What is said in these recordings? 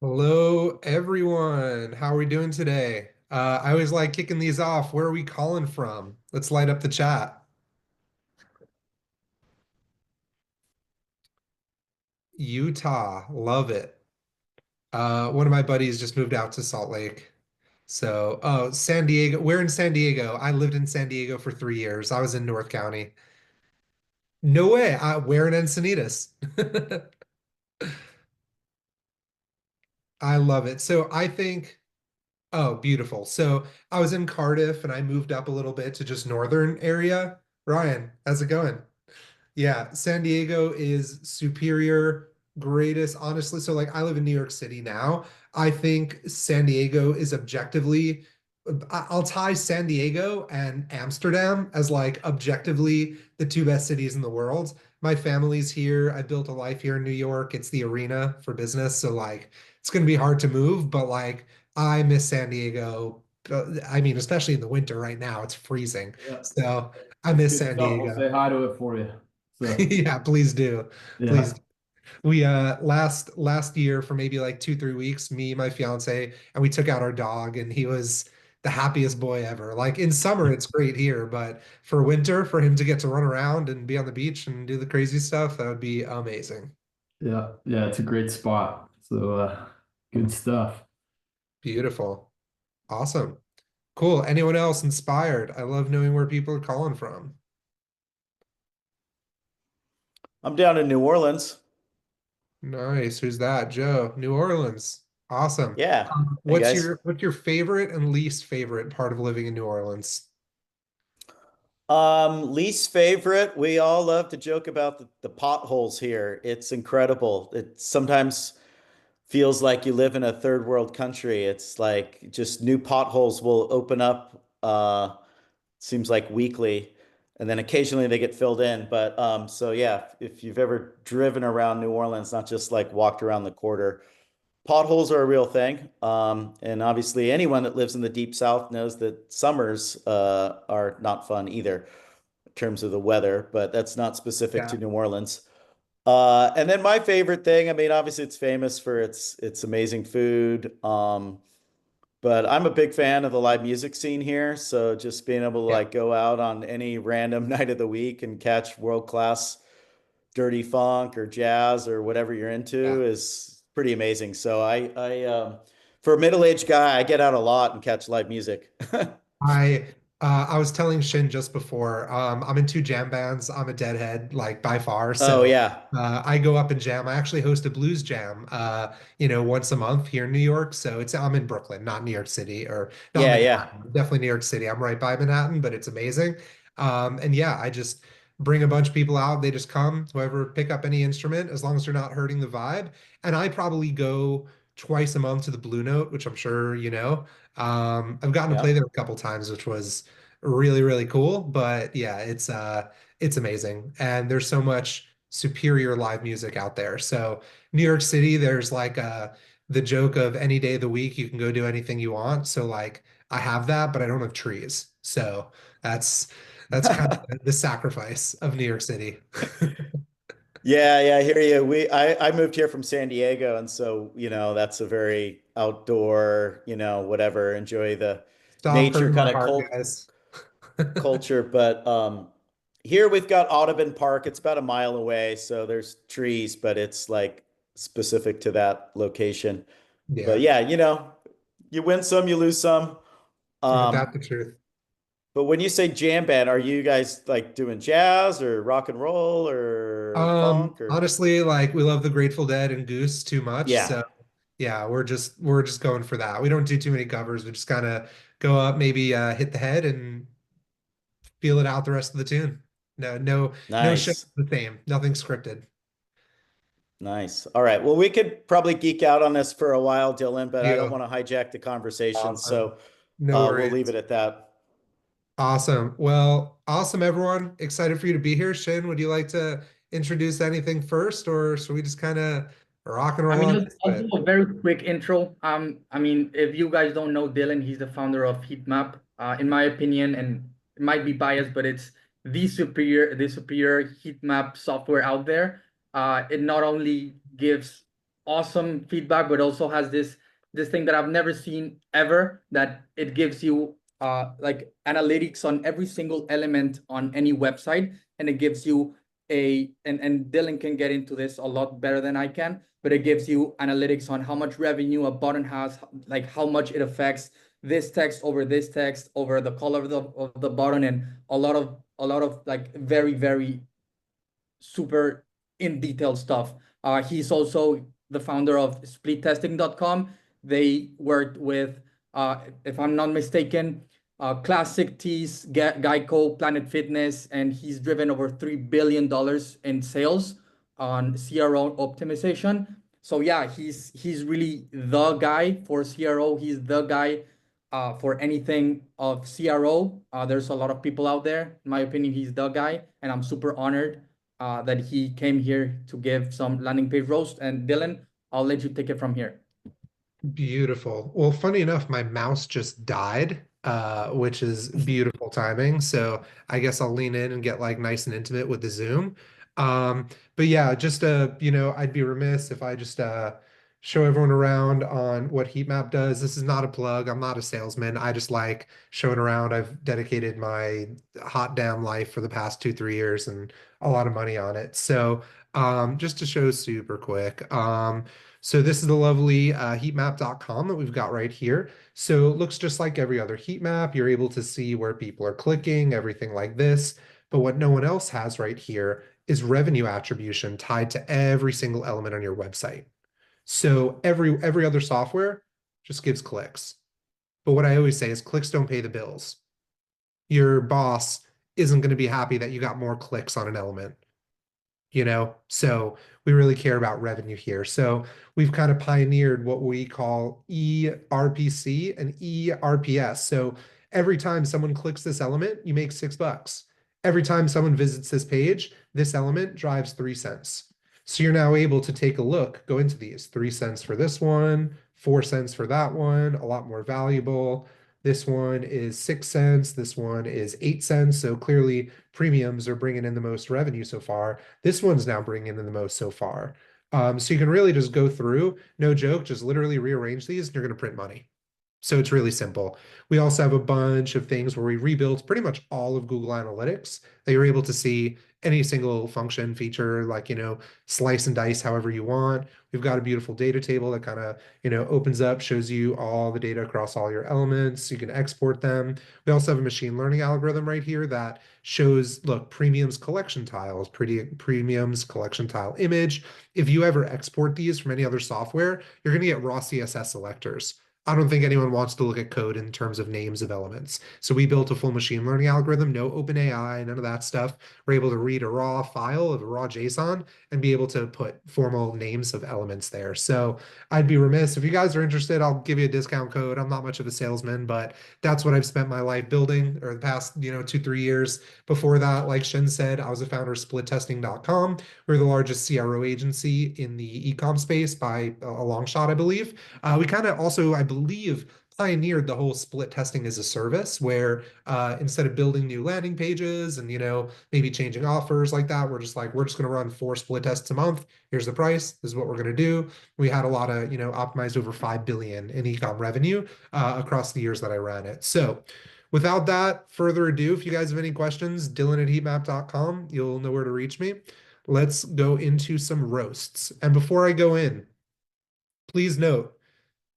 Hello, everyone. How are we doing today? I always like kicking these off. Where are we calling from? Let's light up the chat. Utah, love it. One of my buddies just moved out to Salt Lake. So, oh, San Diego. We're in San Diego. I lived in San Diego for 3 years. I was in North County. No way. We're in Encinitas. I love it. So I think, oh, beautiful. So I was in Cardiff and I moved up a little bit to just northern area. Ryan, how's it going? Yeah, San Diego is superior, greatest, honestly. So, like, I live in New York City now. I think San Diego is objectively, I'll tie San Diego and Amsterdam as like objectively the two best cities in the world. My family's here. I built a life here in New York. It's the arena for business. So, like, it's going to be hard to move, but like, I miss San Diego. I mean, especially in the winter right now, it's freezing. Yeah, So, I it's miss good San stuff. We'll Diego. say hi to it for you. So, Yeah, please do. Please. yeah, We last year for maybe like 2, 3 weeks, me, my fiance, and we took out our dog and he was the happiest boy ever. Like in summer, it's great here, but for winter, for him to get to run around and be on the beach and do the crazy stuff, that would be amazing. yeah, it's a great spot. So, good stuff. Beautiful. Awesome. Cool. Anyone else inspired? I love knowing where people are calling from. I'm down in New Orleans. Nice. Who's that? Joe, New Orleans. Awesome. Yeah. Hey What's guys. your favorite and least favorite part of living in New Orleans? Least favorite, we all love to joke about the potholes here. It's incredible. It sometimes feels like you live in a third world country. It's like just new potholes will open up, seems like weekly, and then occasionally they get filled in. But so yeah, if you've ever driven around New Orleans, not just like walked around the quarter, potholes are a real thing. And obviously, anyone that lives in the deep south knows that summers are not fun either in terms of the weather, but that's not specific Yeah. to New Orleans. And then my favorite thing, I mean, obviously it's famous for its amazing food. But I'm a big fan of the live music scene here. So just being able to Yeah. like go out on any random night of the week and catch world-class dirty funk or jazz or whatever you're Yeah. into is pretty amazing. So for a middle-aged guy, I get out a lot and catch live music. I was telling Shin just before, I'm in two jam bands. I'm a deadhead, like by far. Oh So yeah. I go up and jam. I actually host a blues jam once a month here in New York. So it's I'm in Brooklyn, not New York City or not Yeah, yeah. Manhattan. Definitely New York City. I'm right by Manhattan, but it's amazing. And yeah, I just bring a bunch of people out. They just come, whoever pick up any instrument, as long as they're not hurting the vibe. And I probably go twice a month to the Blue Note, which I'm sure you know. I've gotten to play Yeah. there a couple times, which was really, really cool. But yeah, it's amazing. And there's so much superior live music out there. So New York City, there's like the joke of any day of the week you can go do anything you want. So like I have that, but I don't have trees. So that's that's kind of the sacrifice of New York City. Yeah, yeah, I hear you. I moved here from San Diego, and so, that's a very outdoor, whatever, enjoy the Stop nature hurting my kind of heart, guys. culture. But here we've got Audubon Park. It's about a mile away, so there's trees, but it's like specific to that location. But Yeah, yeah, you win some, you lose some. that's Um, the truth. but when you say jam band, are you guys like doing jazz or rock and roll or funk or Honestly, like we love the Grateful Dead and Goose too much. yeah, So yeah, we're just going for that. We don't do too many covers. We just kind of go up, maybe hit the head and feel it out the rest of the tune. No show nice. the same. Nothing scripted. Nice. All right. Well, we could probably geek out on this for a while, Dylan, but I don't Deal. want to hijack the conversation. Awesome. So No we'll leave worries. it at that. Awesome. Well, awesome, everyone. Excited for you to be here. Shin, would you like to introduce anything first, or should we just kind of rock and I roll mean, on I'll, this I'll do bit? a very quick intro. I mean, if you guys don't know Dylan, he's the founder of Heatmap. In my opinion, and it might be biased, but it's the superior heat map software out there. It not only gives awesome feedback, but also has this thing that I've never seen ever, that it gives you like analytics on every single element on any website, and it gives you and Dylan can get into this a lot better than I can, but it gives you analytics on how much revenue a button has, like how much it affects this text over the color of the button, and a lot of like very super in detail stuff. He's also the founder of splittesting.com. They worked with, if I'm not mistaken, Classic Tees, Geico, Planet Fitness, and he's driven over $3 billion in sales on CRO optimization. So yeah, he's really the guy for CRO. He's the guy for anything of CRO. There's a lot of people out there. In my opinion, he's the guy, and I'm super honored that he came here to give some landing page roast. And Dylan, I'll let you take it from here. Beautiful. Well, funny enough, my mouse just died, which is beautiful timing. So I guess I'll lean in and get like nice and intimate with the Zoom. But yeah, just I'd be remiss if I just show everyone around on what Heatmap does. This is not a plug. I'm not a salesman. I just like showing around. I've dedicated my hot damn life for the past 2, 3 years and a lot of money on it. So just to show super quick. So this is the lovely heatmap.com that we've got right here. So it looks just like every other heat map. You're able to see where people are clicking, everything like this. But what no one else has right here is revenue attribution tied to every single element on your website. So every other software just gives clicks. But what I always say is clicks don't pay the bills. Your boss isn't going to be happy that you got more clicks on an element. So we really care about revenue here. So we've kind of pioneered what we call ERPC and ERPS. So every time someone clicks this element, you make $6. Every time someone visits this page, this element drives 3 cents. So you're now able to take a look, go into these 3 cents for this one, 4 cents for that one, a lot more valuable. This one is 6 cents. This one is 8 cents. So clearly premiums are bringing in the most revenue so far. This one's now bringing in the most so far. So you can really just go through, no joke, just literally rearrange these and you're going to print money. So it's really simple. We also have a bunch of things where we rebuilt pretty much all of Google Analytics that you're able to see any single function feature, like, slice and dice however you want. We've got a beautiful data table that kind of, opens up, shows you all the data across all your elements. You can export them. We also have a machine learning algorithm right here that shows, look, premiums collection tiles, premiums collection tile image. If you ever export these from any other software, you're going to get raw CSS selectors. I don't think anyone wants to look at code in terms of names of elements. So we built a full machine learning algorithm, no OpenAI, none of that stuff. We're able to read a raw file of a raw JSON and be able to put formal names of elements there. So I'd be remiss if you guys are interested, I'll give you a discount code. I'm not much of a salesman, but that's what I've spent my life building, or the past, 2, 3 years. Before that, like Shen said, I was a founder of splittesting.com. We're the largest CRO agency in the ecom space by a long shot, I believe. We kind of also, I believe, pioneered the whole split testing as a service, where instead of building new landing pages and maybe changing offers like that, we're just going to run 4 split tests a month. Here's the price. This is what we're going to do. We had a lot of optimized over 5 billion in ecom revenue across the years that I ran it. So without that further ado, if you guys have any questions, Dylan@heatmap.com, you'll know where to reach me. Let's go into some roasts. And before I go in, please note,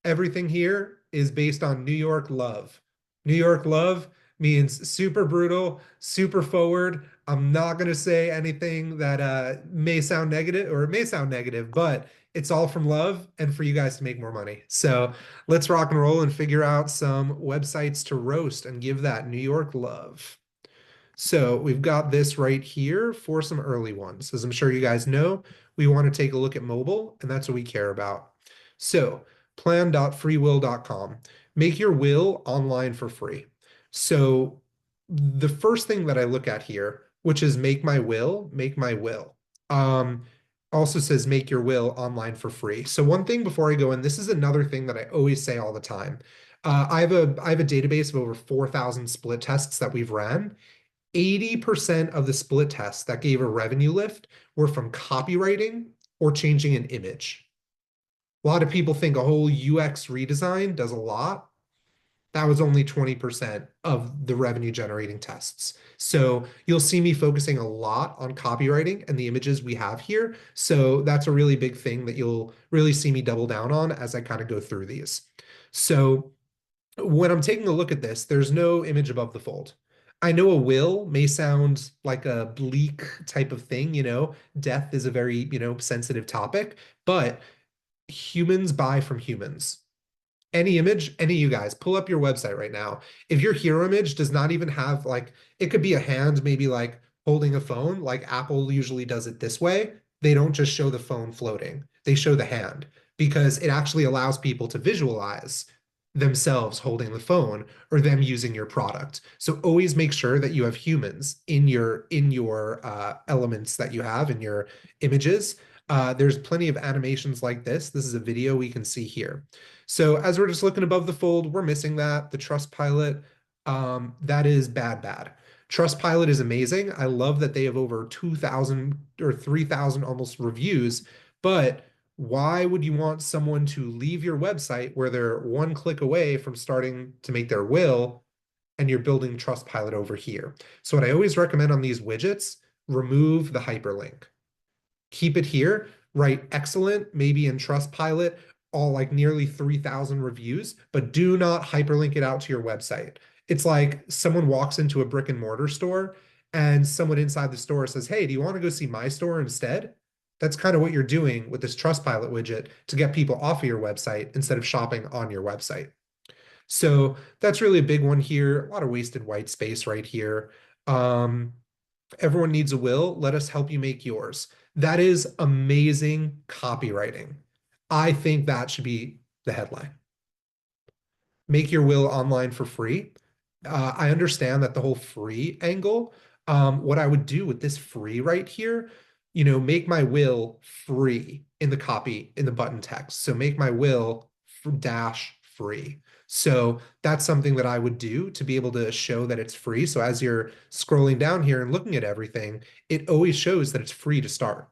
everything here is based on New York love. New York love means super brutal, super forward. I'm not going to say anything that may sound negative, or it may sound negative, but it's all from love and for you guys to make more money. So let's rock and roll and figure out some websites to roast and give that New York love. So we've got this right here for some early ones. As I'm sure you guys know, we want to take a look at mobile, and that's what we care about. So plan.freewill.com. Make your will online for free. So the first thing that I look at here, which is make my will, also says make your will online for free. So one thing before I go in, this is another thing that I always say all the time. I have a database of over 4,000 split tests that we've ran. 80% of the split tests that gave a revenue lift were from copywriting or changing an image. A lot of people think a whole UX redesign does a lot. That was only 20% of the revenue generating tests. So you'll see me focusing a lot on copywriting and the images we have here. So that's a really big thing that you'll really see me double down on as I kind of go through these. So when I'm taking a look at this, there's no image above the fold. I know a will may sound like a bleak type of thing, death is a very, sensitive topic, but humans buy from humans. Any image, any of you guys, pull up your website right now. If your hero image does not even have like, it could be a hand, maybe like holding a phone, like Apple usually does it this way. They don't just show the phone floating, they show the hand because it actually allows people to visualize themselves holding the phone or them using your product. So always make sure that you have humans in your elements that you have in your images. There's plenty of animations like this. This is a video we can see here. So as we're just looking above the fold, we're missing that. The Trustpilot, that is bad. Trustpilot is amazing. I love that they have over 2,000 or 3,000 almost reviews, but why would you want someone to leave your website where they're one click away from starting to make their will and you're building Trustpilot over here? So what I always recommend on these widgets, remove the hyperlink. Keep it here, write excellent, maybe in Trustpilot, all like nearly 3,000 reviews, but do not hyperlink it out to your website. It's like someone walks into a brick and mortar store and someone inside the store says, hey, do you want to go see my store instead? That's kind of what you're doing with this Trustpilot widget to get people off of your website instead of shopping on your website. So that's really a big one here. A lot of wasted white space right here. Everyone needs a will. Let us help you make yours. That is amazing copywriting. I think that should be the headline. Make your will online for free. I understand that the whole free angle. What I would do with this free right here, make my will free in the copy in the button text. So make my will dash free. So that's something that I would do to be able to show that it's free. So as you're scrolling down here and looking at everything, it always shows that it's free to start.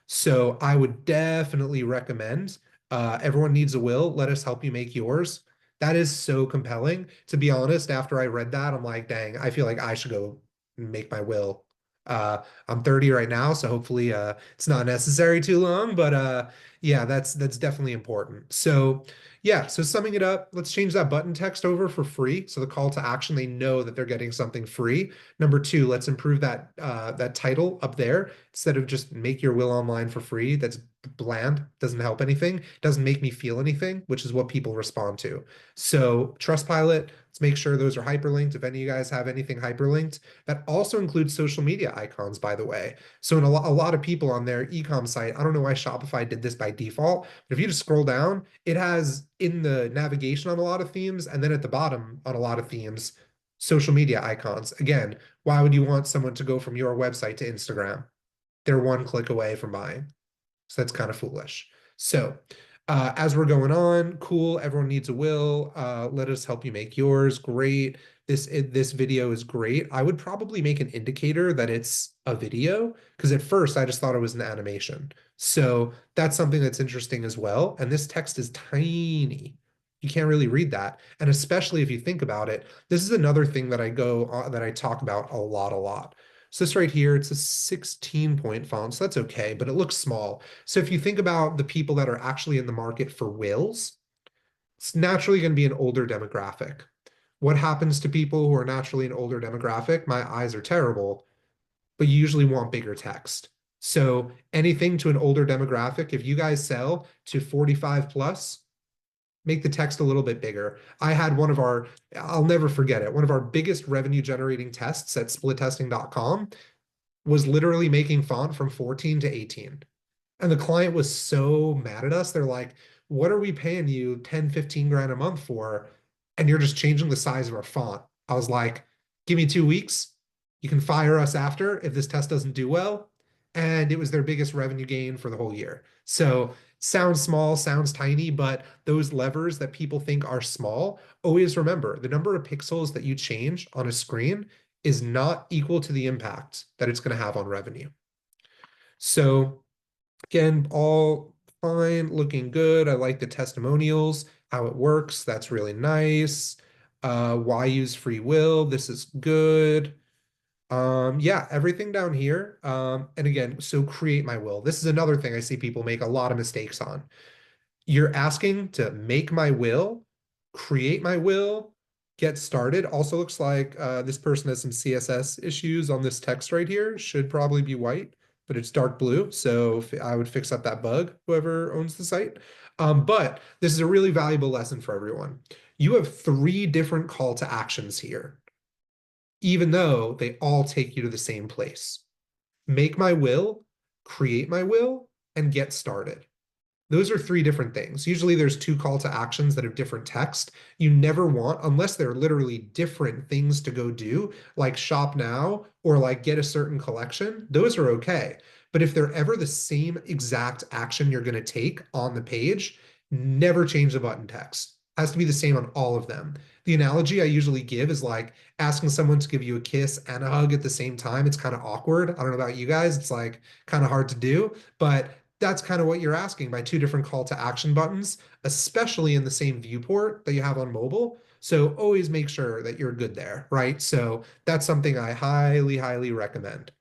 So I would definitely recommend everyone needs a will. Let us help you make yours. That is so compelling. To be honest, after I read that, I'm like, dang, I feel like I should go make my will. I'm 30 right now, so hopefully it's not necessary too long, but yeah, that's definitely important. So yeah, so summing it up, let's change that button text over for free. So the call to action, they know that they're getting something free. Number two, let's improve that that title up there instead of just make your will online for free. That's bland, doesn't help anything, doesn't make me feel anything, which is what people respond to. So Trustpilot, let's make sure those are hyperlinked. If any of you guys have anything hyperlinked, that also includes social media icons, by the way. So in a lot of people on their ecom site, I don't know why Shopify did this by default, but if you just scroll down, it has in the navigation on a lot of themes, and then at the bottom on a lot of themes, social media icons. Again, why would you want someone to go from your website to Instagram? They're one click away from buying. So that's kind of foolish. So as we're going on, cool, everyone needs a will. Let us help you make yours. Great. This video is great. I would probably make an indicator that it's a video because at first I just thought it was an animation. So that's something that's interesting as well. And this text is tiny. You can't really read that. And especially if you think about it, this is another thing that I talk about a lot. So this right here, it's a 16-point font, so that's okay, but it looks small. So if you think about the people that are actually in the market for wills, it's naturally going to be an older demographic. What happens to people who are naturally an older demographic? My eyes are terrible, but you usually want bigger text. So anything to an older demographic, if you guys sell to 45 plus, make the text a little bit bigger. I had I'll never forget it, one of our biggest revenue generating tests at splittesting.com was literally making font from 14 to 18. And the client was so mad at us. They're like, what are we paying you 10, 15 grand a month for? And you're just changing the size of our font. I was like, give me 2 weeks. You can fire us after if this test doesn't do well. And it was their biggest revenue gain for the whole year. So sounds small, sounds tiny, but those levers that people think are small, always remember the number of pixels that you change on a screen is not equal to the impact that it's going to have on revenue. So again, all fine, looking good. I like the testimonials, how it works. That's really nice. Why use free will? This is good. Yeah, everything down here. And again, so create my will. This is another thing I see people make a lot of mistakes on. You're asking to make my will, create my will, get started. Also looks like this person has some CSS issues on this text right here. Should probably be white, but it's dark blue. So I would fix up that bug, whoever owns the site. But this is a really valuable lesson for everyone. You have 3 different call to actions here, even though they all take you to the same place. Make my will, create my will, and get started. Those are 3 different things. Usually there's 2 call to actions that have different text. You never want, unless they're literally different things to go do, like shop now or like get a certain collection, those are okay. But if they're ever the same exact action you're going to take on the page, never change the button text. Has to be the same on all of them. The analogy I usually give is like asking someone to give you a kiss and a hug at the same time. It's kind of awkward. I don't know about you guys. It's like kind of hard to do, but that's kind of what you're asking by 2 different call to action buttons, especially in the same viewport that you have on mobile. So always make sure that you're good there, right? So that's something I highly, highly recommend.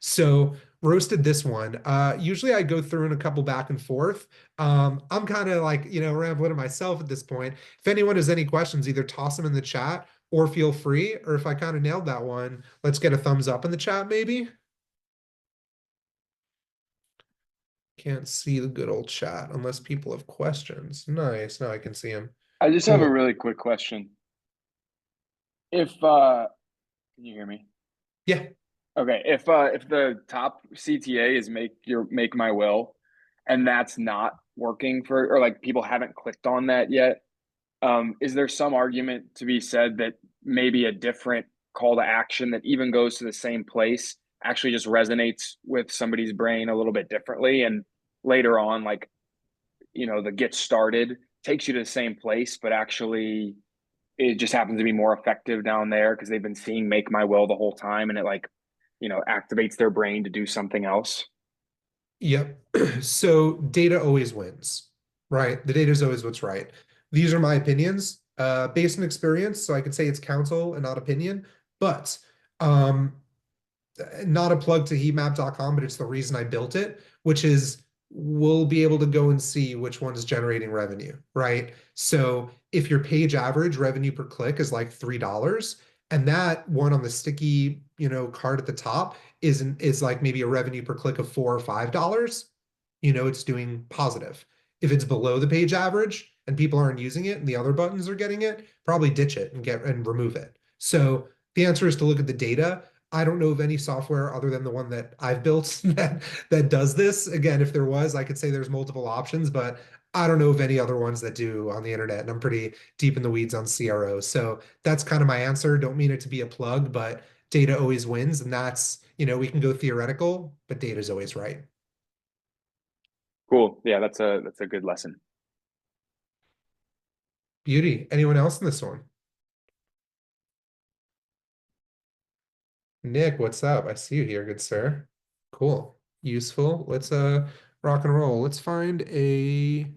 So roasted this one. Usually I go through in a couple back and forth. I'm kind of like, rambling to myself at this point. If anyone has any questions, either toss them in the chat or feel free. Or if I kind of nailed that one, let's get a thumbs up in the chat maybe. Can't see the good old chat unless people have questions. Nice. Now I can see them. I just have a Cool. really quick question. If can you hear me? Yeah. Okay. If the top CTA is make my will, and that's not working or like people haven't clicked on that yet, is there some argument to be said that maybe a different call to action that even goes to the same place actually just resonates with somebody's brain a little bit differently, and later on, like, the get started takes you to the same place, but actually it just happens to be more effective down there because they've been seeing make my will the whole time, and it like, activates their brain to do something else. Yep. So data always wins, right? The data is always what's right. These are my opinions, based on experience. So I could say it's counsel and not opinion, but um, not a plug to heatmap.com, but it's the reason I built it, which is we'll be able to go and see which one's generating revenue, right? So if your page average revenue per click is like $3, and that one on the sticky, card at the top is like maybe a revenue per click of $4 or $5, it's doing positive. If it's below the page average and people aren't using it and the other buttons are getting it, probably ditch it and remove it. So the answer is to look at the data. I don't know of any software other than the one that I've built that does this. Again, if there was, I could say there's multiple options, but I don't know of any other ones that do on the internet. And I'm pretty deep in the weeds on CRO. So that's kind of my answer. Don't mean it to be a plug, but data always wins. And that's, we can go theoretical, but data is always right. Cool. Yeah, that's a good lesson. Beauty. Anyone else in this one? Nick, what's up? I see you here, good sir. Cool. Useful. Let's rock and roll. Let's find a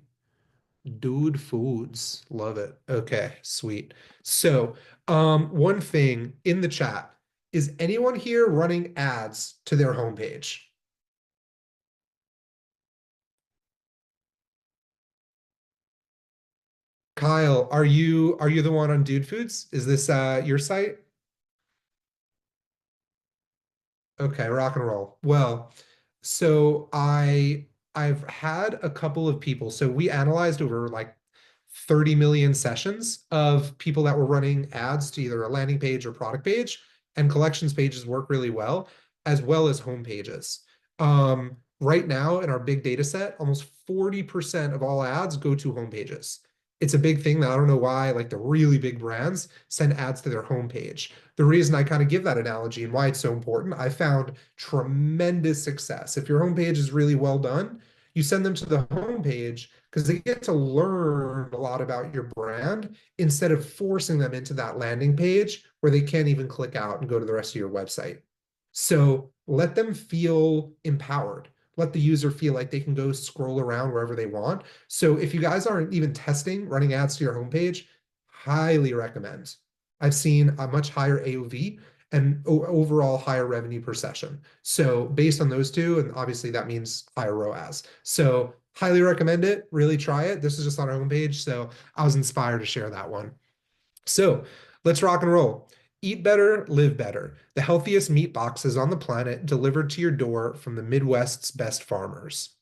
Dude Foods. Love it. Okay, sweet. So, one thing in the chat, is anyone here running ads to their homepage? Kyle, are you the one on Dude Foods? Is this your site? Okay, rock and roll. Well, so I've had a couple of people. So we analyzed over like 30 million sessions of people that were running ads to either a landing page or product page, and collections pages work really well as home pages. Right now in our big data set, almost 40% of all ads go to home pages. It's a big thing that I don't know why, like the really big brands send ads to their homepage. The reason I kind of give that analogy and why it's so important, I found tremendous success. If your homepage is really well done, you send them to the homepage because they get to learn a lot about your brand instead of forcing them into that landing page where they can't even click out and go to the rest of your website. So let them feel empowered. let the user feel like they can go scroll around wherever they want. So if you guys aren't even testing running ads to your homepage, highly recommend. I've seen a much higher AOV and overall higher revenue per session. So based on those two, and obviously that means higher ROAS. So highly recommend it. Really try it. This is just on our homepage, so I was inspired to share that one. So let's rock and roll. Eat better, live better. The healthiest meat boxes on the planet delivered to your door from the Midwest's best farmers.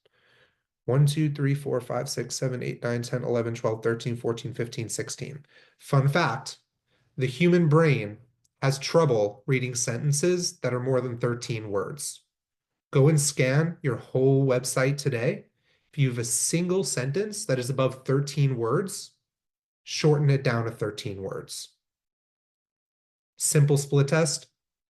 1, 2, 3, 4, 5, 6, 7, 8, 9, 10, 11, 12, 13, 14, 15, 16. Fun fact, the human brain has trouble reading sentences that are more than 13 words. Go and scan your whole website today. If you have a single sentence that is above 13 words, shorten it down to 13 words. Simple split test,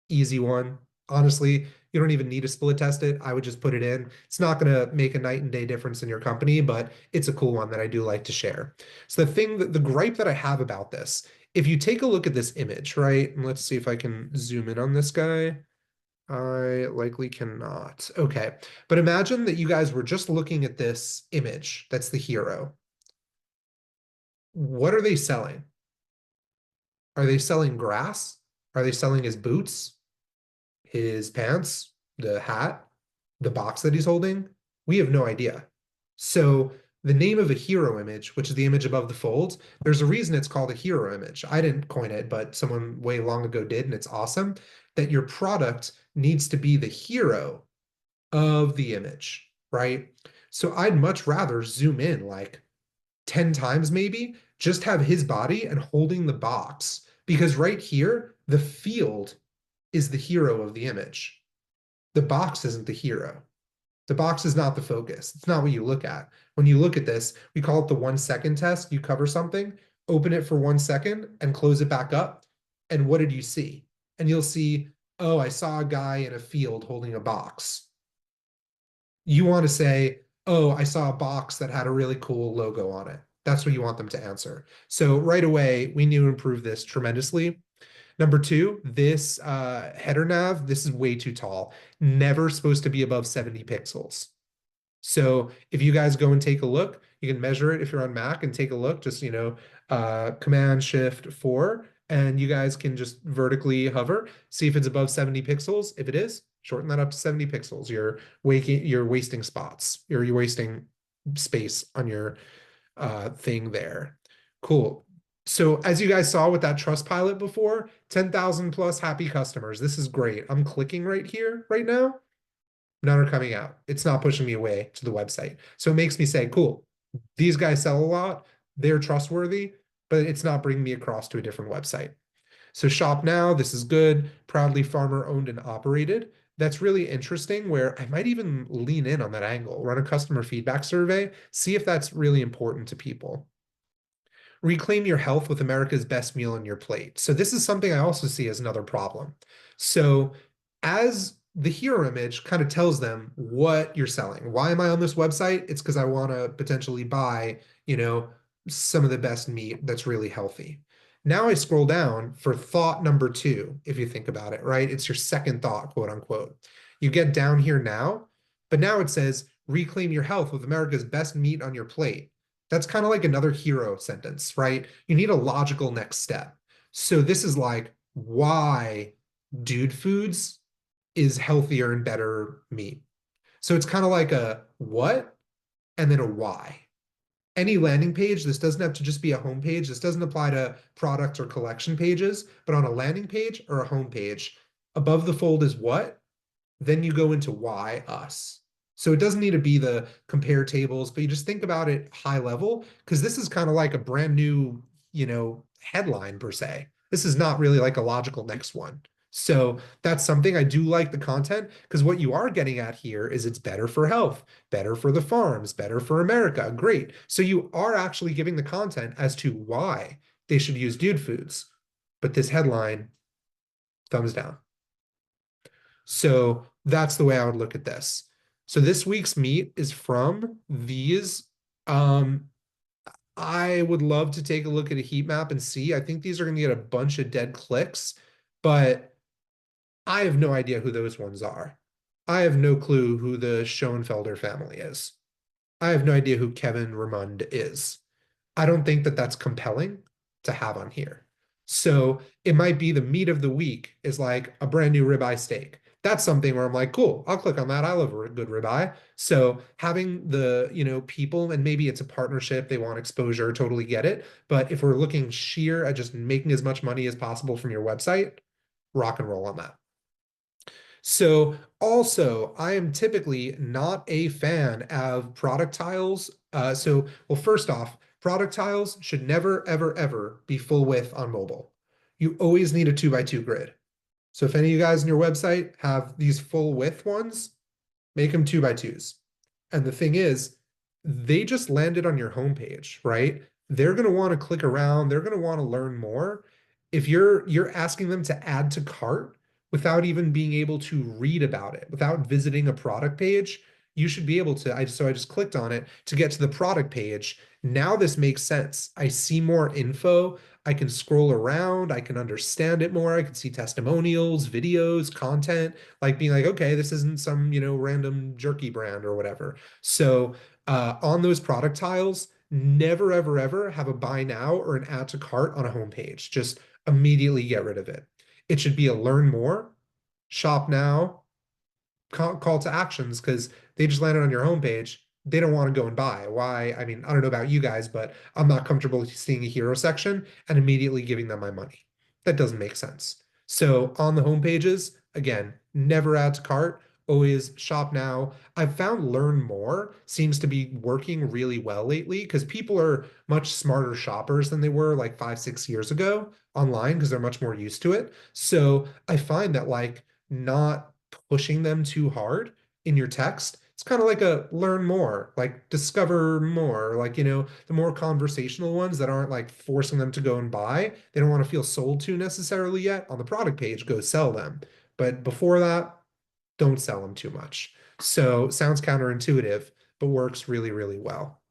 easy one. Honestly, you don't even need to split test it. I would just put it in. It's not going to make a night and day difference in your company, but it's a cool one that I do like to share. So the gripe that I have about this, if you take a look at this image, right? And let's see if I can zoom in on this guy. I likely cannot. Okay. But imagine that you guys were just looking at this image. That's the hero. What are they selling? Are they selling grass? Are they selling his boots, his pants, the hat, the box that he's holding? We have no idea. So the name of a hero image, which is the image above the fold, there's a reason it's called a hero image. I didn't coin it, but someone way long ago did, and it's awesome that your product needs to be the hero of the image, right? So I'd much rather zoom in like 10 times maybe, just have his body and holding the box. Because right here, the field is the hero of the image. The box isn't the hero. The box is not the focus. It's not what you look at. When you look at this, we call it the 1 second test. You cover something, open it for 1 second and close it back up. And what did you see? And you'll see, oh, I saw a guy in a field holding a box. You want to say, oh, I saw a box that had a really cool logo on it. That's what you want them to answer. So right away, we need to improve this tremendously. Number two, this header nav, this is way too tall. Never supposed to be above 70 pixels. So if you guys go and take a look, you can measure it if you're on Mac and take a look, just, Command Shift 4, and you guys can just vertically hover, see if it's above 70 pixels. If it is, shorten that up to 70 pixels. You're wasting spots. You're wasting space on your thing there. Cool. So as you guys saw with that Trustpilot before, 10,000 plus happy customers. This is great. I'm clicking right here right now. None are coming out. It's not pushing me away to the website. So it makes me say, cool, these guys sell a lot. They're trustworthy, but it's not bringing me across to a different website. So shop now. This is good. Proudly farmer owned and operated. That's really interesting, where I might even lean in on that angle, run a customer feedback survey, see if that's really important to people. Reclaim your health with America's best meal on your plate. So this is something I also see as another problem. So as the hero image kind of tells them what you're selling. Why am I on this website? It's because I want to potentially buy, some of the best meat that's really healthy. Now I scroll down for thought number 2, if you think about it, right? It's your second thought, quote unquote. You get down here now, but now it says, reclaim your health with America's best meat on your plate. That's kind of like another hero sentence, right? You need a logical next step. So this is like why Dude Foods is healthier and better meat. So it's kind of like a what and then a why. Any landing page, this doesn't have to just be a home page. This doesn't apply to product or collection pages, but on a landing page or a home page, above the fold is what, then you go into why us. So it doesn't need to be the compare tables, but you just think about it high level, because this is kind of like a brand new, headline per se. This is not really like a logical next one. So that's something I do like the content, because what you are getting at here is it's better for health, better for the farms, better for America. Great. So you are actually giving the content as to why they should use Dude Foods. But this headline, thumbs down. So that's the way I would look at this. So this week's meat is from these. I would love to take a look at a heat map and see. I think these are going to get a bunch of dead clicks, but I have no idea who those ones are. I have no clue who the Schoenfelder family is. I have no idea who Kevin Ramund is. I don't think that that's compelling to have on here. So it might be the meat of the week is like a brand new ribeye steak. That's something where I'm like, cool, I'll click on that. I love a good ribeye. So having the, people, and maybe it's a partnership, they want exposure, totally get it. But if we're looking sheer at just making as much money as possible from your website, rock and roll on that. So also, I am typically not a fan of product tiles. Well, first off, product tiles should never, ever, ever be full width on mobile. You always need a 2x2 grid. So if any of you guys on your website have these full width ones, make them 2x2s. And the thing is, they just landed on your homepage, right? They're going to want to click around. They're going to want to learn more. If you're asking them to add to cart without even being able to read about it, without visiting a product page, you should be able to. So I just clicked on it to get to the product page. Now this makes sense. I see more info. I can scroll around. I can understand it more. I can see testimonials, videos, content, like being like, okay, this isn't some, random jerky brand or whatever. So on those product tiles, never, ever, ever have a buy now or an add to cart on a homepage. Just immediately get rid of it. It should be a learn more, shop now, call to actions, because they just landed on your homepage. They don't want to go and buy. Why? I mean, I don't know about you guys, but I'm not comfortable seeing a hero section and immediately giving them my money. That doesn't make sense. So on the home pages, again, never add to cart, always shop now. I've found learn more seems to be working really well lately because people are much smarter shoppers than they were like 5, 6 years ago online because they're much more used to it. So I find that like not pushing them too hard in your text. It's kind of like a learn more, like discover more, like, the more conversational ones that aren't like forcing them to go and buy. They don't want to feel sold to necessarily yet. On the product page, go sell them. But before that, don't sell them too much. So sounds counterintuitive, but works really, really well.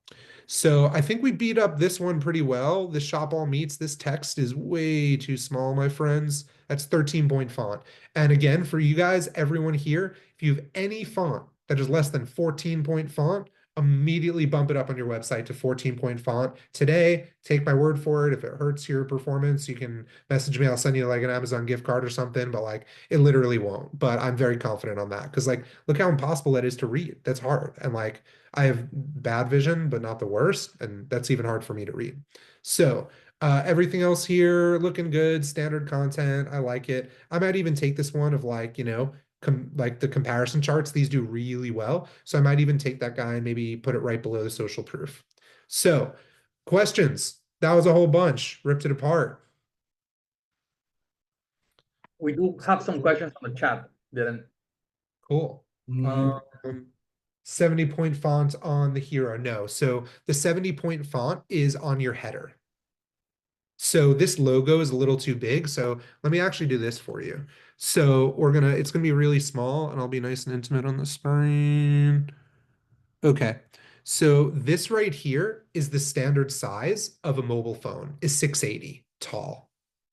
So I think we beat up this one pretty well. The shop all meets, this text is way too small, my friends. That's 13-point font. And again, for you guys, everyone here, if you have any font that is less than 14-point font, immediately bump it up on your website to 14-point font today. Take my word for it. If it hurts your performance, you can message me. I'll send you like an Amazon gift card or something, but like it literally won't. But I'm very confident on that because like look how impossible that is to read. That's hard. And like I have bad vision, but not the worst, and that's even hard for me to read. So everything else here looking good, standard content. I like it. I might even take this one of like, like the comparison charts. These do really well. So I might even take that guy and maybe put it right below the social proof. So questions. That was a whole bunch. Ripped it apart. We do have some questions on the chat, Dylan. Cool. 70-point font on the hero. No. So the 70-point font is on your header. So this logo is a little too big. So let me actually do this for you. So it's gonna be really small and I'll be nice and intimate on the spine. Okay. So this right here is the standard size of a mobile phone is 680 tall,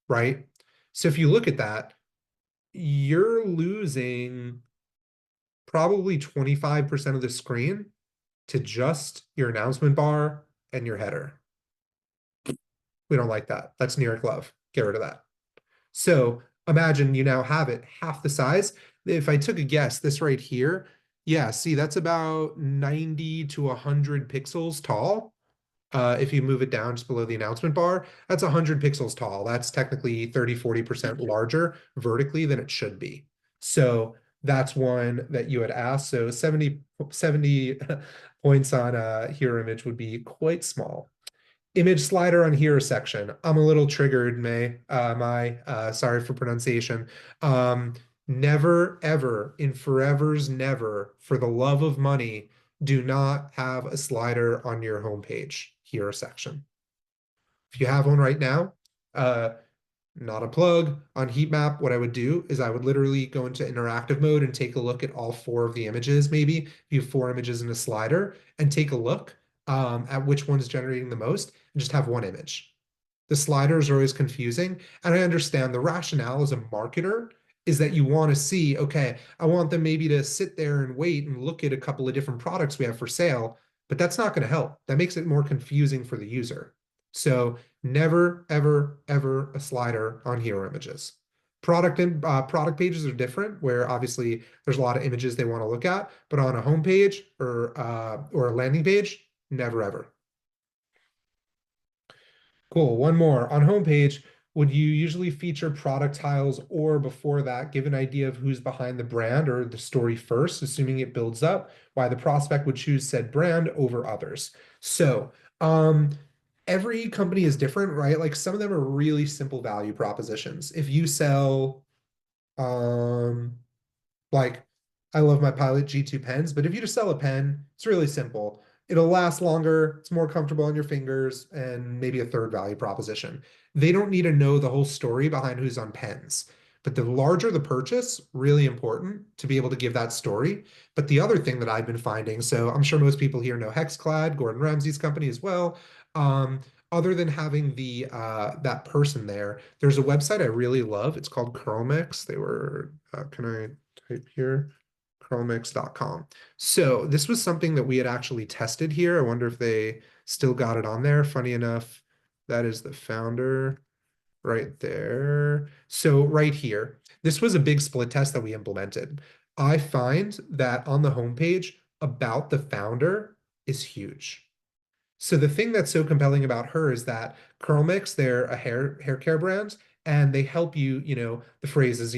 right? So if you look at that, you're losing probably 25% of the screen to just your announcement bar and your header. We don't like that. That's New York love. Get rid of that. So imagine you now have it half the size. If I took a guess, this right here, yeah, see, that's about 90 to 100 pixels tall. If you move it down just below the announcement bar, that's 100 pixels tall. That's technically 30-40% larger vertically than it should be. So that's one that you had asked. So 70 points on a hero image would be quite small. Image slider on hero section. I'm a little triggered, sorry for pronunciation. Never, ever, in forever's never, for the love of money, do not have a slider on your homepage, hero section. If you have one right now, not a plug, on Heatmap, what I would do is I would literally go into interactive mode and take a look at all 4 of the images, maybe, if you have 4 images in a slider, and take a look at which one is generating the most, and just have one image. The sliders are always confusing, and I understand the rationale as a marketer is that you want to see, okay, I want them maybe to sit there and wait and look at a couple of different products we have for sale, but that's not going to help. That makes it more confusing for the user. So never, ever, ever a slider on hero images. Product pages are different, where obviously there's a lot of images they want to look at, but on a home page or a landing page, never ever. Cool. One more. On homepage, would you usually feature product tiles, or before that, give an idea of who's behind the brand or the story first, assuming it builds up, why the prospect would choose said brand over others? So, every company is different, right? Like some of them are really simple value propositions. If you sell, um, like, I love my Pilot G2 pens, but if you just sell a pen, it's really simple. It'll last longer, it's more comfortable on your fingers, and maybe a third value proposition. They don't need to know the whole story behind who's on pens. But the larger the purchase, really important to be able to give that story. But the other thing that I've been finding, so I'm sure most people here know Hexclad, Gordon Ramsay's company as well. Um, Other than having the that person there, there's a website I really love. It's called Curlmix. They were, can I type here? Curlmix.com. So this was something that we had actually tested here. I wonder if they still got it on there. Funny enough, that is the founder right there. So right here, this was a big split test that we implemented. I find that on the homepage, about the founder is huge. So the thing that's so compelling about her is that Curl Mix, they're a hair care brand, and they help you, the phrase is,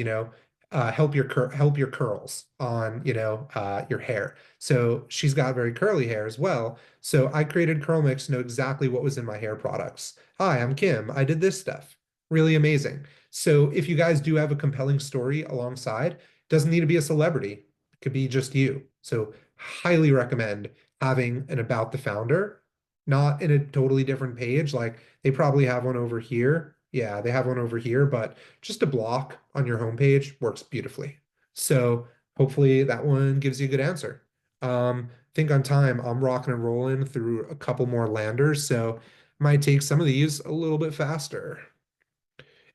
help your curls on, your hair. So she's got very curly hair as well. So I created Curl Mix to know exactly what was in my hair products. Hi, I'm Kim. I did this stuff. Really amazing. So if you guys do have a compelling story alongside, doesn't need to be a celebrity. It could be just you. So highly recommend having an about the founder, not in a totally different page. Like they probably have one over here. Yeah, they have one over here, but just a block on your homepage works beautifully. So hopefully that one gives you a good answer. Think on time, I'm rocking and rolling through a couple more landers, so might take some of these a little bit faster.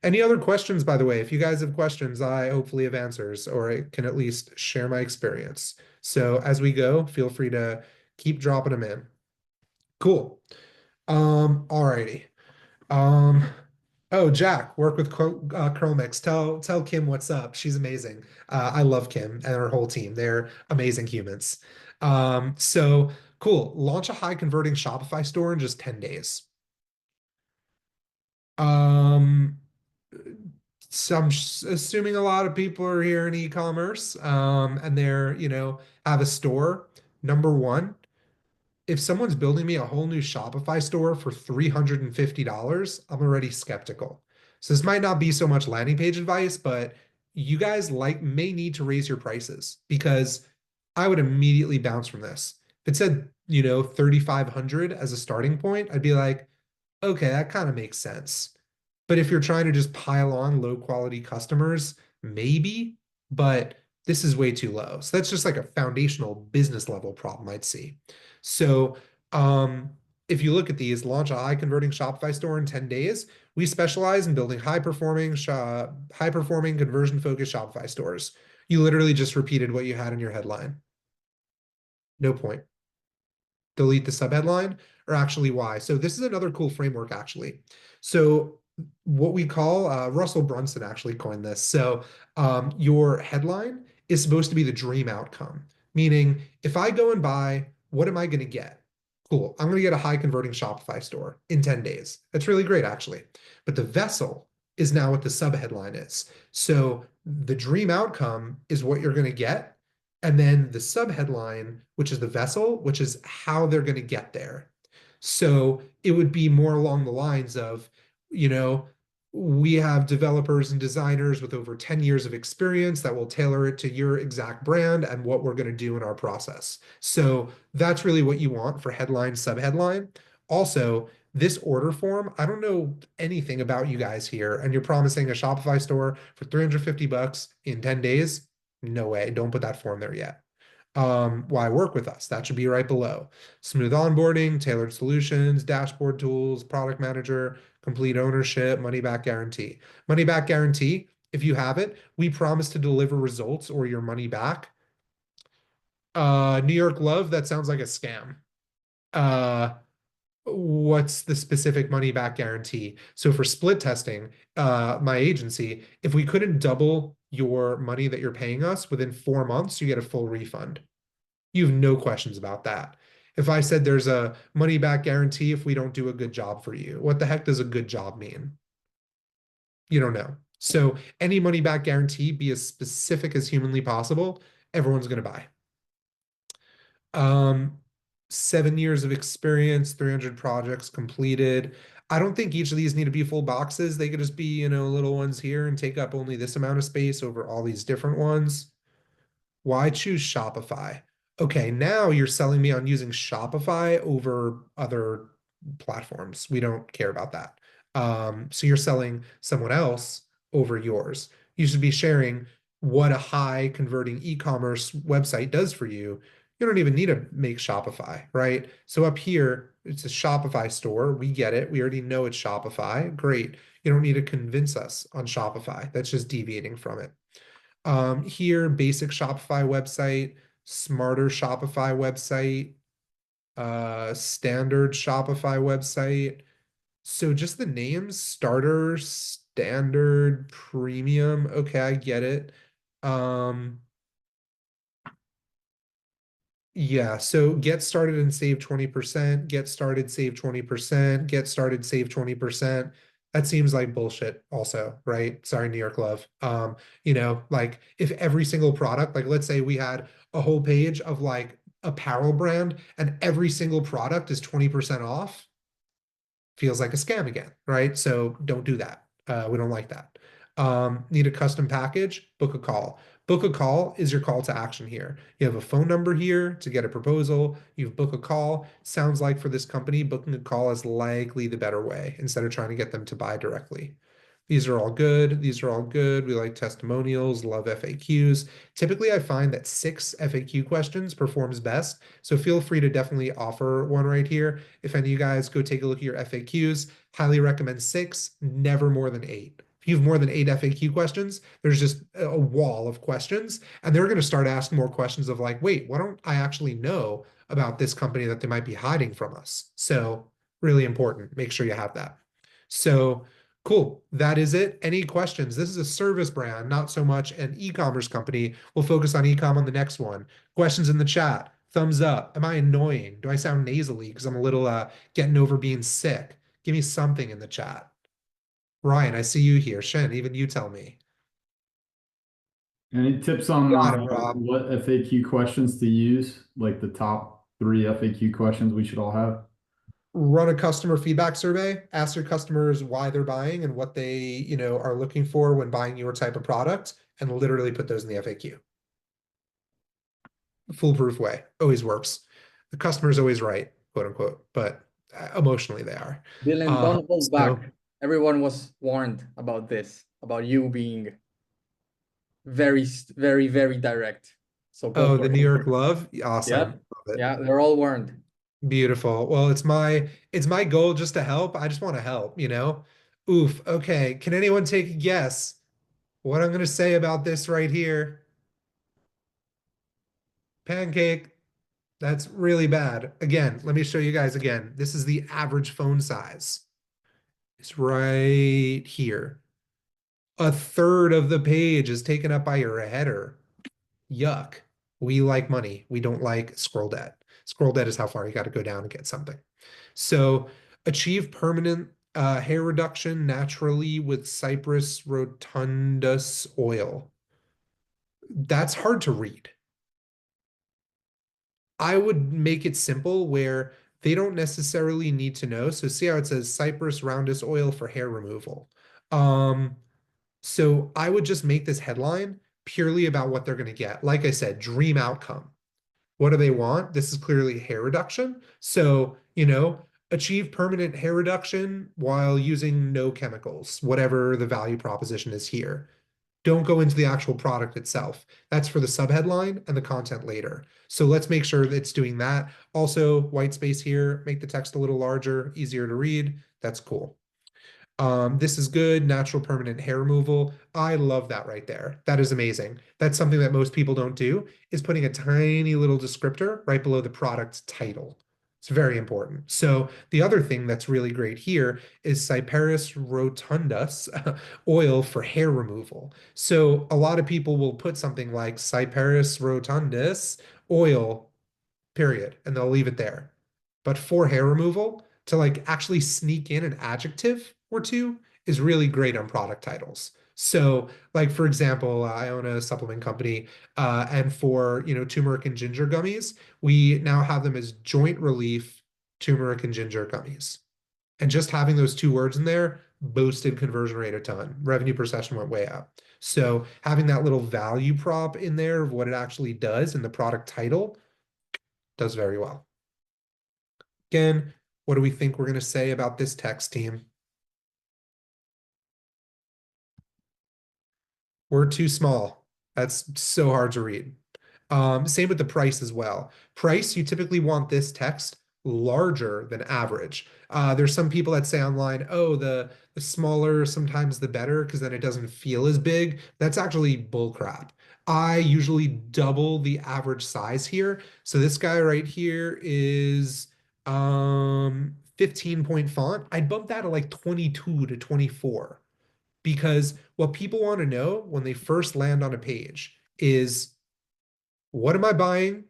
Any other questions, by the way? If you guys have questions, I hopefully have answers, or I can at least share my experience. So as we go, feel free to keep dropping them in. Cool. Alrighty. Um, oh, Jack, work with Chromix. Tell Kim what's up. She's amazing. I love Kim and her whole team. They're amazing humans. So cool. Launch a high converting Shopify store in just 10 days. So I'm assuming a lot of people are here in e-commerce, and they're, have a store. Number one, if someone's building me a whole new Shopify store for $350, I'm already skeptical. So this might not be so much landing page advice, but you guys may need to raise your prices, because I would immediately bounce from this. If it said, 3,500 as a starting point, I'd be like, okay, that kind of makes sense. But if you're trying to just pile on low quality customers, maybe, but this is way too low. So that's just like a foundational business level problem I'd see. So if you look at these, launch a high converting Shopify store in 10 days. We specialize in building high performing conversion focused Shopify stores. You literally just repeated what you had in your headline. No point. Delete the subheadline, or actually why. So this is another cool framework actually. So what we call, Russell Brunson actually coined this. So your headline is supposed to be the dream outcome, meaning if I go and buy, what am I going to get? Cool. I'm going to get a high converting Shopify store in 10 days. That's really great, actually. But the vessel is now what the subheadline is. So the dream outcome is what you're going to get. And then the subheadline, which is the vessel, which is how they're going to get there. So it would be more along the lines of, we have developers and designers with over 10 years of experience that will tailor it to your exact brand and what we're going to do in our process. So that's really what you want for headline, subheadline. Also, this order form, I don't know anything about you guys here, and you're promising a Shopify store for $350 in 10 days. No way. Don't put that form there yet. Why work with us? That should be right below. Smooth onboarding, tailored solutions, dashboard tools, product manager, complete ownership, money back guarantee. Money back guarantee If you have it, we promise to deliver results or your money back. New York Love, that sounds like a scam. What's the specific money back guarantee? So for split testing, my agency, if we couldn't double your money that you're paying us within 4 months, you get a full refund. You have no questions about that. If I said there's a money back guarantee if we don't do a good job for you, what the heck does a good job mean? You don't know. So any money back guarantee, be as specific as humanly possible, everyone's going to buy. 7 years of experience, 300 projects completed. I don't think each of these need to be full boxes. They could just be, little ones here and take up only this amount of space over all these different ones. Why choose Shopify? Okay, now you're selling me on using Shopify over other platforms. We don't care about that. So you're selling someone else over yours. You should be sharing what a high converting e-commerce website does for you. You don't even need to make Shopify, right? So up here, it's a Shopify store. We get it. We already know it's Shopify. Great. You don't need to convince us on Shopify. That's just deviating from it. Here, basic Shopify website, smarter Shopify website, standard Shopify website. So just the names, starter, standard, premium. Okay, I get it. Yeah, so get started and save 20%, get started, save 20%, get started, save 20%. That seems like bullshit also, right? Sorry, New York Love. Like if every single product, like let's say we had a whole page of like apparel brand and every single product is 20% off, feels like a scam again, right? So don't do that. We don't like that. Need a custom package? Book a call. Book a call is your call to action here. You have a phone number here to get a proposal. You book a call. Sounds like for this company, booking a call is likely the better way instead of trying to get them to buy directly. These are all good. These are all good. We like testimonials, love FAQs. Typically, I find that 6 FAQ questions performs best. So feel free to definitely offer one right here. If any of you guys go take a look at your FAQs, highly recommend 6, never more than 8. If you have more than 8 FAQ questions, there's just a wall of questions, and they're going to start asking more questions of like, wait, what don't I actually know about this company that they might be hiding from us? So really important. Make sure you have that. So cool. That is it. Any questions? This is a service brand, not so much an e-commerce company. We'll focus on e-com on the next one. Questions in the chat. Thumbs up. Am I annoying? Do I sound nasally because I'm a little getting over being sick? Give me something in the chat. Ryan, I see you here. Shen, even you tell me. Any tips on Got it, Rob. what FAQ questions to use? Like the top 3 FAQ questions we should all have? Run a customer feedback survey. Ask your customers why they're buying and what they, are looking for when buying your type of product, and literally put those in the FAQ. Foolproof way. Always works. The customer's always right, quote unquote, but emotionally they are. Dylan, don't hold So- back. Everyone was warned about this, about you being very, very, very direct. So go Oh, for the it. New York Love. Awesome. Yeah. Love it. Yeah, they're all warned. Beautiful. Well, it's my goal just to help. I just want to help, Oof. Okay. Can anyone take a guess what I'm going to say about this right here? Pancake. That's really bad. Again, let me show you guys again. This is the average phone size. It's right here. A third of the page is taken up by your header. Yuck. We like money. We don't like scroll debt. Scroll debt is how far you got to go down and get something. So achieve permanent hair reduction naturally with Cypress rotundus oil. That's hard to read. I would make it simple where they don't necessarily need to know. So see how it says Cypress roundus oil for hair removal. So I would just make this headline purely about what they're going to get. Like I said, dream outcome. What do they want? This is clearly hair reduction. So, achieve permanent hair reduction while using no chemicals, whatever the value proposition is here. Don't go into the actual product itself. That's for the subheadline and the content later. So let's make sure that it's doing that. Also, white space here, make the text a little larger, easier to read. That's cool. This is good. Natural permanent hair removal. I love that right there. That is amazing. That's something that most people don't do, is putting a tiny little descriptor right below the product title. It's very important. So the other thing that's really great here is Cyperus rotundus oil for hair removal. So a lot of people will put something like Cyperus rotundus oil, period, and they'll leave it there. But for hair removal, to like actually sneak in an adjective or two is really great on product titles. So, like for example, I own a supplement company, and for turmeric and ginger gummies, we now have them as joint relief turmeric and ginger gummies. And just having those two words in there boosted conversion rate a ton. Revenue per session went way up. So having that little value prop in there of what it actually does in the product title does very well. Again, what do we think we're going to say about this text team? We're too small. That's so hard to read. Same with the price as well. Price, you typically want this text larger than average. There's some people that say online, oh, the smaller sometimes the better because then it doesn't feel as big. That's actually bullcrap. I usually double the average size here. So this guy right here is 15-point font. I'd bump that to like 22 to 24 because what people want to know when they first land on a page is, what am I buying?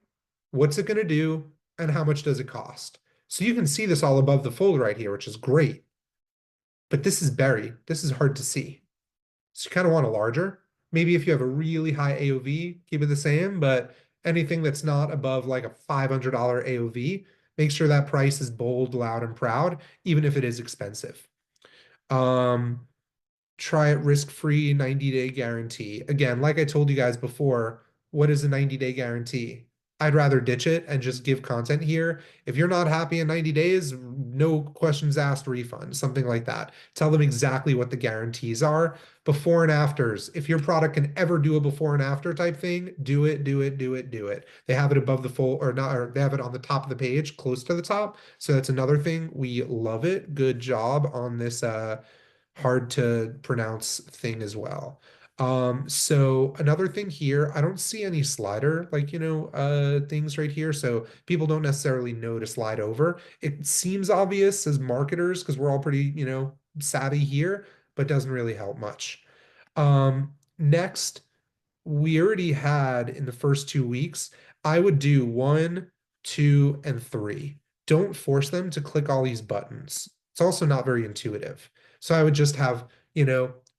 What's it going to do? And how much does it cost? So you can see this all above the fold right here, which is great. But this is buried. This is hard to see. So you kind of want a larger. Maybe if you have a really high AOV, keep it the same. But anything that's not above like a $500 AOV, make sure that price is bold, loud, and proud, even if it is expensive. Try it risk-free 90-day guarantee. Again, like I told you guys before, what is a 90-day guarantee? I'd rather ditch it and just give content here. If you're not happy in 90 days, no questions asked, refund, something like that. Tell them exactly what the guarantees are. Before and afters. If your product can ever do a before and after type thing, do it, do it, do it, do it. They have it above the fold or not, or they have it on the top of the page, close to the top. So that's another thing. We love it. Good job on this hard to pronounce thing as well. So another thing here, I don't see any slider like, things right here. So people don't necessarily know to slide over. It seems obvious as marketers because we're all pretty, savvy here, but doesn't really help much. Next, we already had in the first 2 weeks, I would do 1, 2, and 3. Don't force them to click all these buttons. It's also not very intuitive. So I would just have,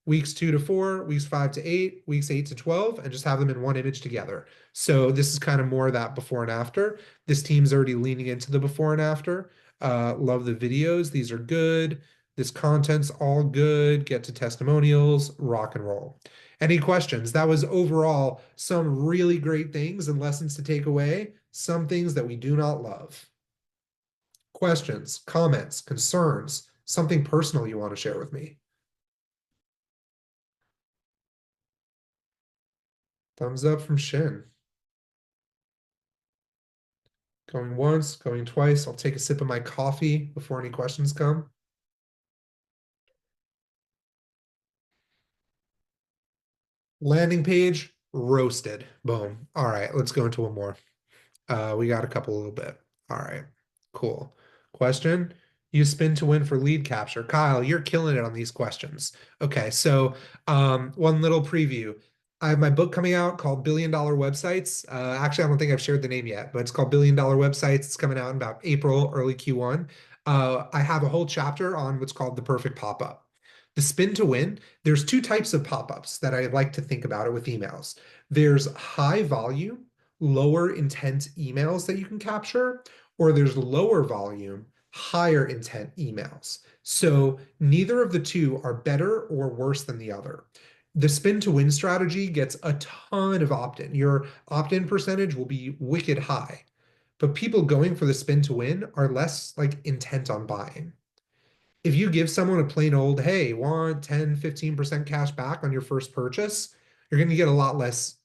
weeks 2 to 4, weeks 5 to 8, weeks 8 to 12, and just have them in one image together. So this is kind of more of that before and after. This team's already leaning into the before and after. Love the videos. These are good. This content's all good. Get to testimonials, rock and roll. Any questions? That was overall some really great things and lessons to take away, some things that we do not love. Questions, comments, concerns, something personal you want to share with me? Thumbs up from Shin. Going once, going twice. I'll take a sip of my coffee before any questions come. Landing page, roasted. Boom. All right, let's go into one more. We got a couple a little bit. All right, cool. Question. Use spin to win for lead capture. Kyle, you're killing it on these questions. Okay, so one little preview. I have my book coming out called Billion Dollar Websites. Actually, I don't think I've shared the name yet, but it's called Billion Dollar Websites. It's coming out in about April, early Q1. I have a whole chapter on what's called the perfect pop-up. The spin to win, there's two types of pop-ups that I like to think about it with emails. There's high volume, lower intent emails that you can capture, or there's lower volume, higher intent emails. So neither of the two are better or worse than the other. The spin to win strategy gets a ton of opt-in. Your opt-in percentage will be wicked high, but people going for the spin to win are less like intent on buying. If you give someone a plain old, hey, want 10, 15% cash back on your first purchase, you're going to get a lot less,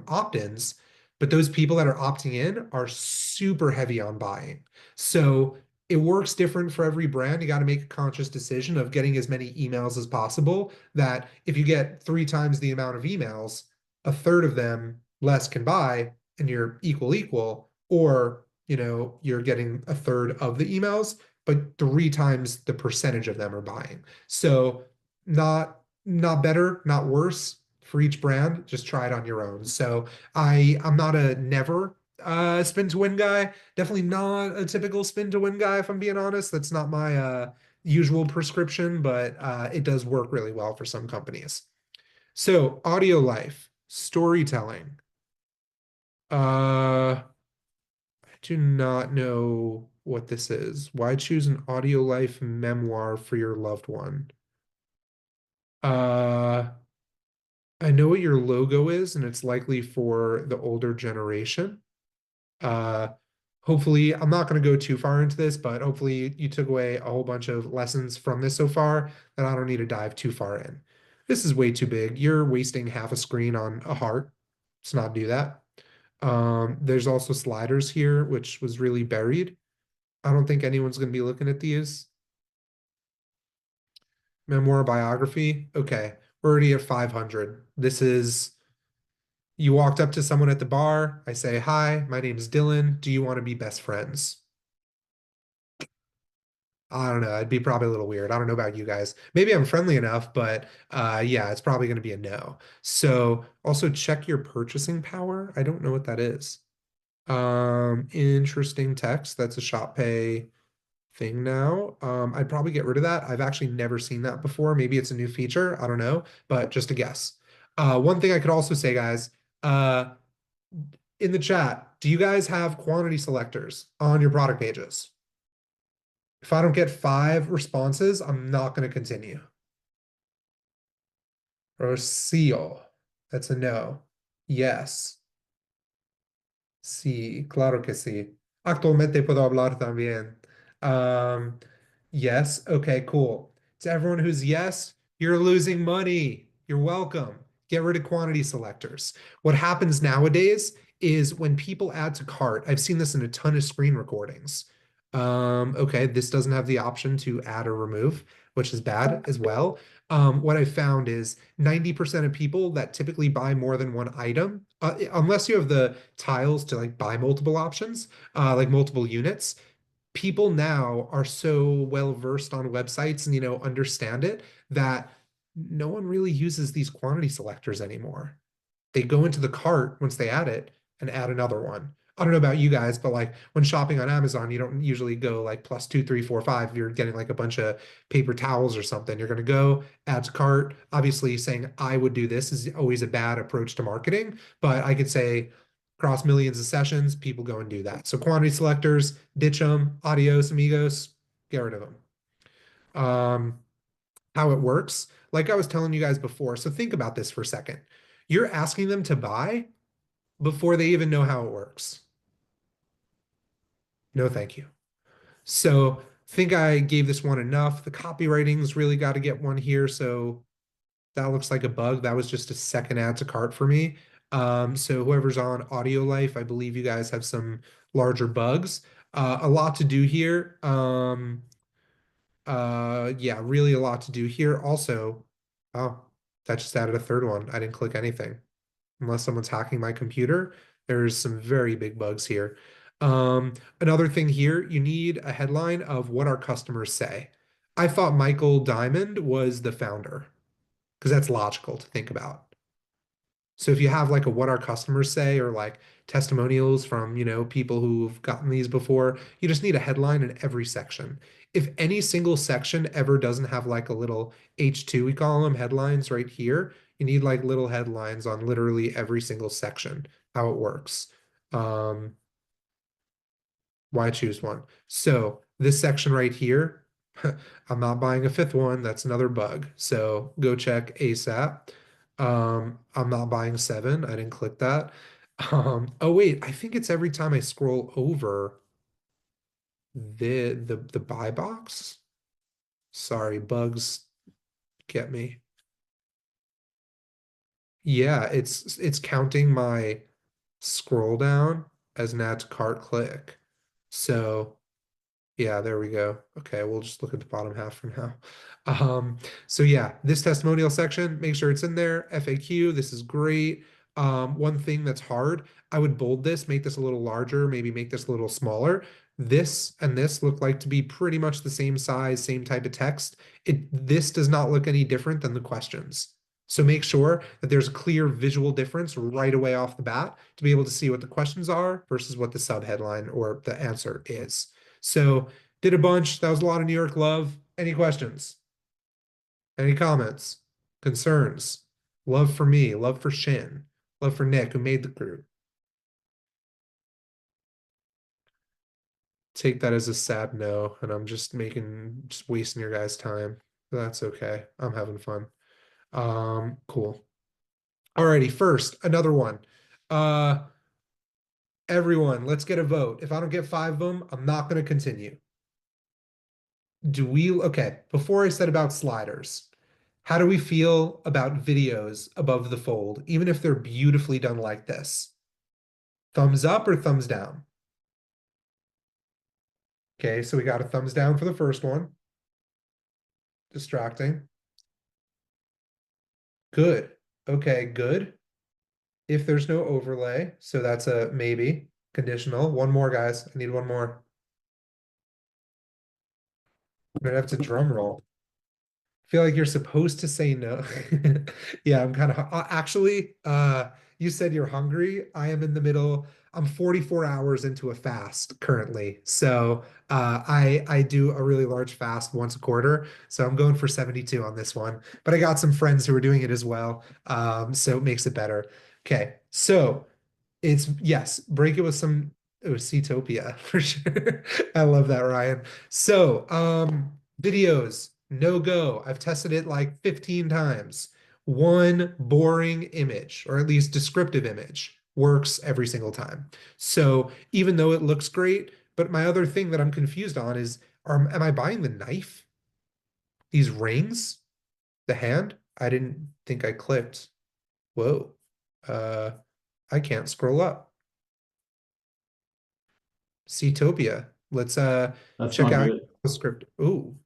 opt-ins, but those people that are opting in are super heavy on buying. So it works different for every brand. You got to make a conscious decision of getting as many emails as possible, that if you get 3 times the amount of emails, a third of them less can buy and you're equal, or you're getting a third of the emails, but 3 times the percentage of them are buying. So not better, not worse for each brand. Just try it on your own. So I'm not a never spin to win guy. Definitely not a typical spin to win guy, if I'm being honest. That's not my usual prescription, but it does work really well for some companies. So audio life, storytelling. I do not know what this is. Why choose an audio life memoir for your loved one? I know what your logo is, and it's likely for the older generation. Uh, Hopefully, I'm not going to go too far into this, but hopefully you took away a whole bunch of lessons from this so far that I don't need to dive too far in. This is way too big. You're wasting half a screen on a heart. Let's not do that. There's also sliders here, which was really buried. I don't think anyone's going to be looking at these. Memoir biography. Okay, we're already at 500. This is, you walked up to someone at the bar. I say, hi, my name is Dylan. Do you want to be best friends? I don't know. It'd be probably a little weird. I don't know about you guys. Maybe I'm friendly enough, but yeah, it's probably going to be a no. So also check your purchasing power. I don't know what that is. Interesting text. That's a shop pay thing now. I'd probably get rid of that. I've actually never seen that before. Maybe it's a new feature. I don't know, but just a guess. One thing I could also say, guys, in the chat, do you guys have quantity selectors on your product pages? If I don't get 5 responses, I'm not going to continue. Rocio. That's a no. Yes. Sí, claro que sí. Actualmente puedo hablar también. Yes. Okay, cool. To everyone who's yes, you're losing money. You're welcome. Get rid of quantity selectors. What happens nowadays is when people add to cart, I've seen this in a ton of screen recordings. Okay, this doesn't have the option to add or remove, which is bad as well. What I found is 90% of people that typically buy more than one item, unless you have the tiles to like buy multiple options, like multiple units, people now are so well versed on websites and understand it, that no one really uses these quantity selectors anymore. They go into the cart once they add it and add another one. I don't know about you guys, but like when shopping on Amazon, you don't usually go like plus 2, 3, 4, 5. You're getting like a bunch of paper towels or something. You're going to go add to cart. Obviously, saying I would do this is always a bad approach to marketing, but I could say across millions of sessions, people go and do that. So quantity selectors, ditch them. Adios, amigos. Get rid of them. How it works, like I was telling you guys before. So think about this for a second. You're asking them to buy before they even know how it works. No, thank you. So think I gave this one enough. The copywriting's really got to get one here. So that looks like a bug. That was just a second add to cart for me. So whoever's on Audio Life, I believe you guys have some larger bugs. A lot to do here. Yeah, really a lot to do here. Also, oh, that just added a third one. I didn't click anything. Unless someone's hacking my computer, there's some very big bugs here. Another thing here, you need a headline of what our customers say. I thought Michael Diamond was the founder, because that's logical to think about. So if you have like a what our customers say, or like testimonials from, people who've gotten these before, you just need a headline in every section. If any single section ever doesn't have like a little H2, we call them headlines right here, you need like little headlines on literally every single section, how it works. Why choose one? So this section right here, I'm not buying a 5th one. That's another bug. So go check ASAP. I'm not buying 7. I didn't click that. Oh wait, I think it's every time I scroll over the buy box. Sorry, bugs get me. Yeah, it's counting my scroll down as an add to cart click. So Yeah, there we go. Okay, we'll just look at the bottom half for now. So yeah, this testimonial section, make sure it's in there. FAQ, this is great. One thing that's hard, I would bold this, make this a little larger, maybe make this a little smaller. This and this look like to be pretty much the same size, same type of text. This does not look any different than the questions. So make sure that there's a clear visual difference right away off the bat to be able to see what the questions are versus what the subheadline or the answer is. So did a bunch. That was a lot of New York love. Any questions? Any comments? Concerns? Love for me, love for Shin, love for Nick, who made the group. Take that as a sad no, and I'm just wasting your guys' time. That's okay. I'm having fun. Cool. Alrighty, first, another one. Everyone, let's get a vote. If I don't get 5 of them, I'm not going to continue. Okay, before I said about sliders, how do we feel about videos above the fold, even if they're beautifully done like this? Thumbs up or thumbs down? Okay, so we got a thumbs down for the first one. Distracting. Good. Okay, good. If there's no overlay, so that's a maybe. Conditional. One more, guys. I need one more. I'm gonna have to drum roll. Feel like you're supposed to say no. Yeah, I'm kind of actually, you said you're hungry. I am in the middle. I'm 44 hours into a fast currently. So I do a really large fast once a quarter. So I'm going for 72 on this one. But I got some friends who are doing it as well. So it makes it better. Okay, so it's yes, break it with some Seatopia for sure. I love that, Ryan. So videos, no go. I've tested it like 15 times. One boring image, or at least descriptive image, works every single time. So even though it looks great, but my other thing that I'm confused on is, am I buying the knife? These rings? The hand? I didn't think I clicked. Whoa. I can't scroll up. Seatopia. Let's That's check not out good. the script. Ooh.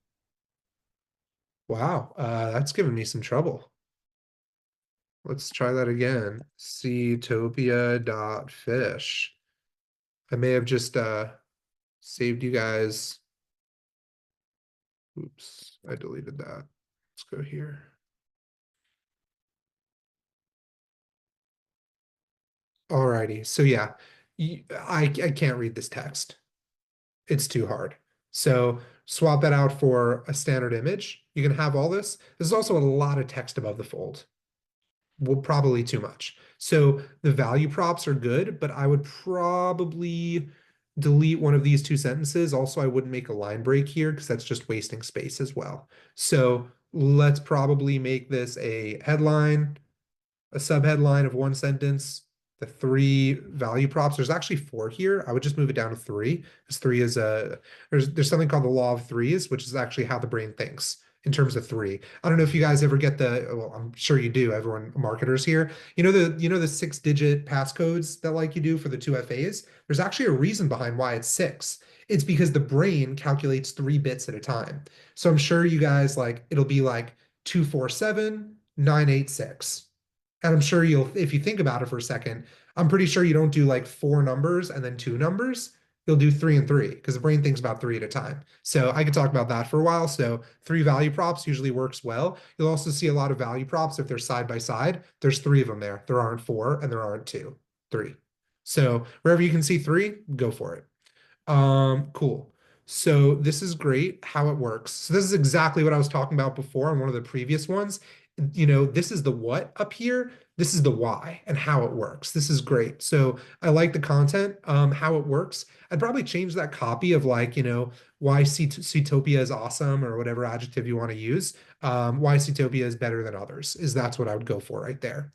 Wow, that's giving me some trouble. Let's try that again. Seatopia.fish. I may have just saved you guys. Oops, I deleted that. Let's go here. Alrighty, so yeah, I can't read this text. It's too hard. So swap that out for a standard image. You can have all this. There's also a lot of text above the fold. Well, probably too much. So the value props are good, but I would probably delete one of these 2 sentences. Also, I wouldn't make a line break here because that's just wasting space as well. So let's probably make this a headline, a subheadline of 1 sentence, the 3 value props. There's actually 4 here. I would just move it down to 3 because 3 is there's something called the law of threes, which is actually how the brain thinks in terms of 3. I don't know if you guys ever get well, I'm sure you do, everyone marketers here. You know the 6-digit passcodes that like you do for the 2 FAs? There's actually a reason behind why it's 6. It's because the brain calculates 3 bits at a time. So I'm sure you guys it'll be like 247 986. And I'm sure if you think about it for a second, I'm pretty sure you don't do like 4 numbers and then 2 numbers. You'll do 3 and 3 because the brain thinks about 3 at a time. So I could talk about that for a while. So 3 value props usually works well. You'll also see a lot of value props if they're side by side. There's 3 of them there. There aren't 4 and there aren't 2, 3. So wherever you can see 3, go for it. Cool. So this is great how it works. So this is exactly what I was talking about before on one of the previous ones. This is the what up here. This is the why and how it works. This is great. So I like the content, how it works. I'd probably change that copy of why Seatopia is awesome or whatever adjective you want to use. Why Seatopia is better than others is that's what I would go for right there.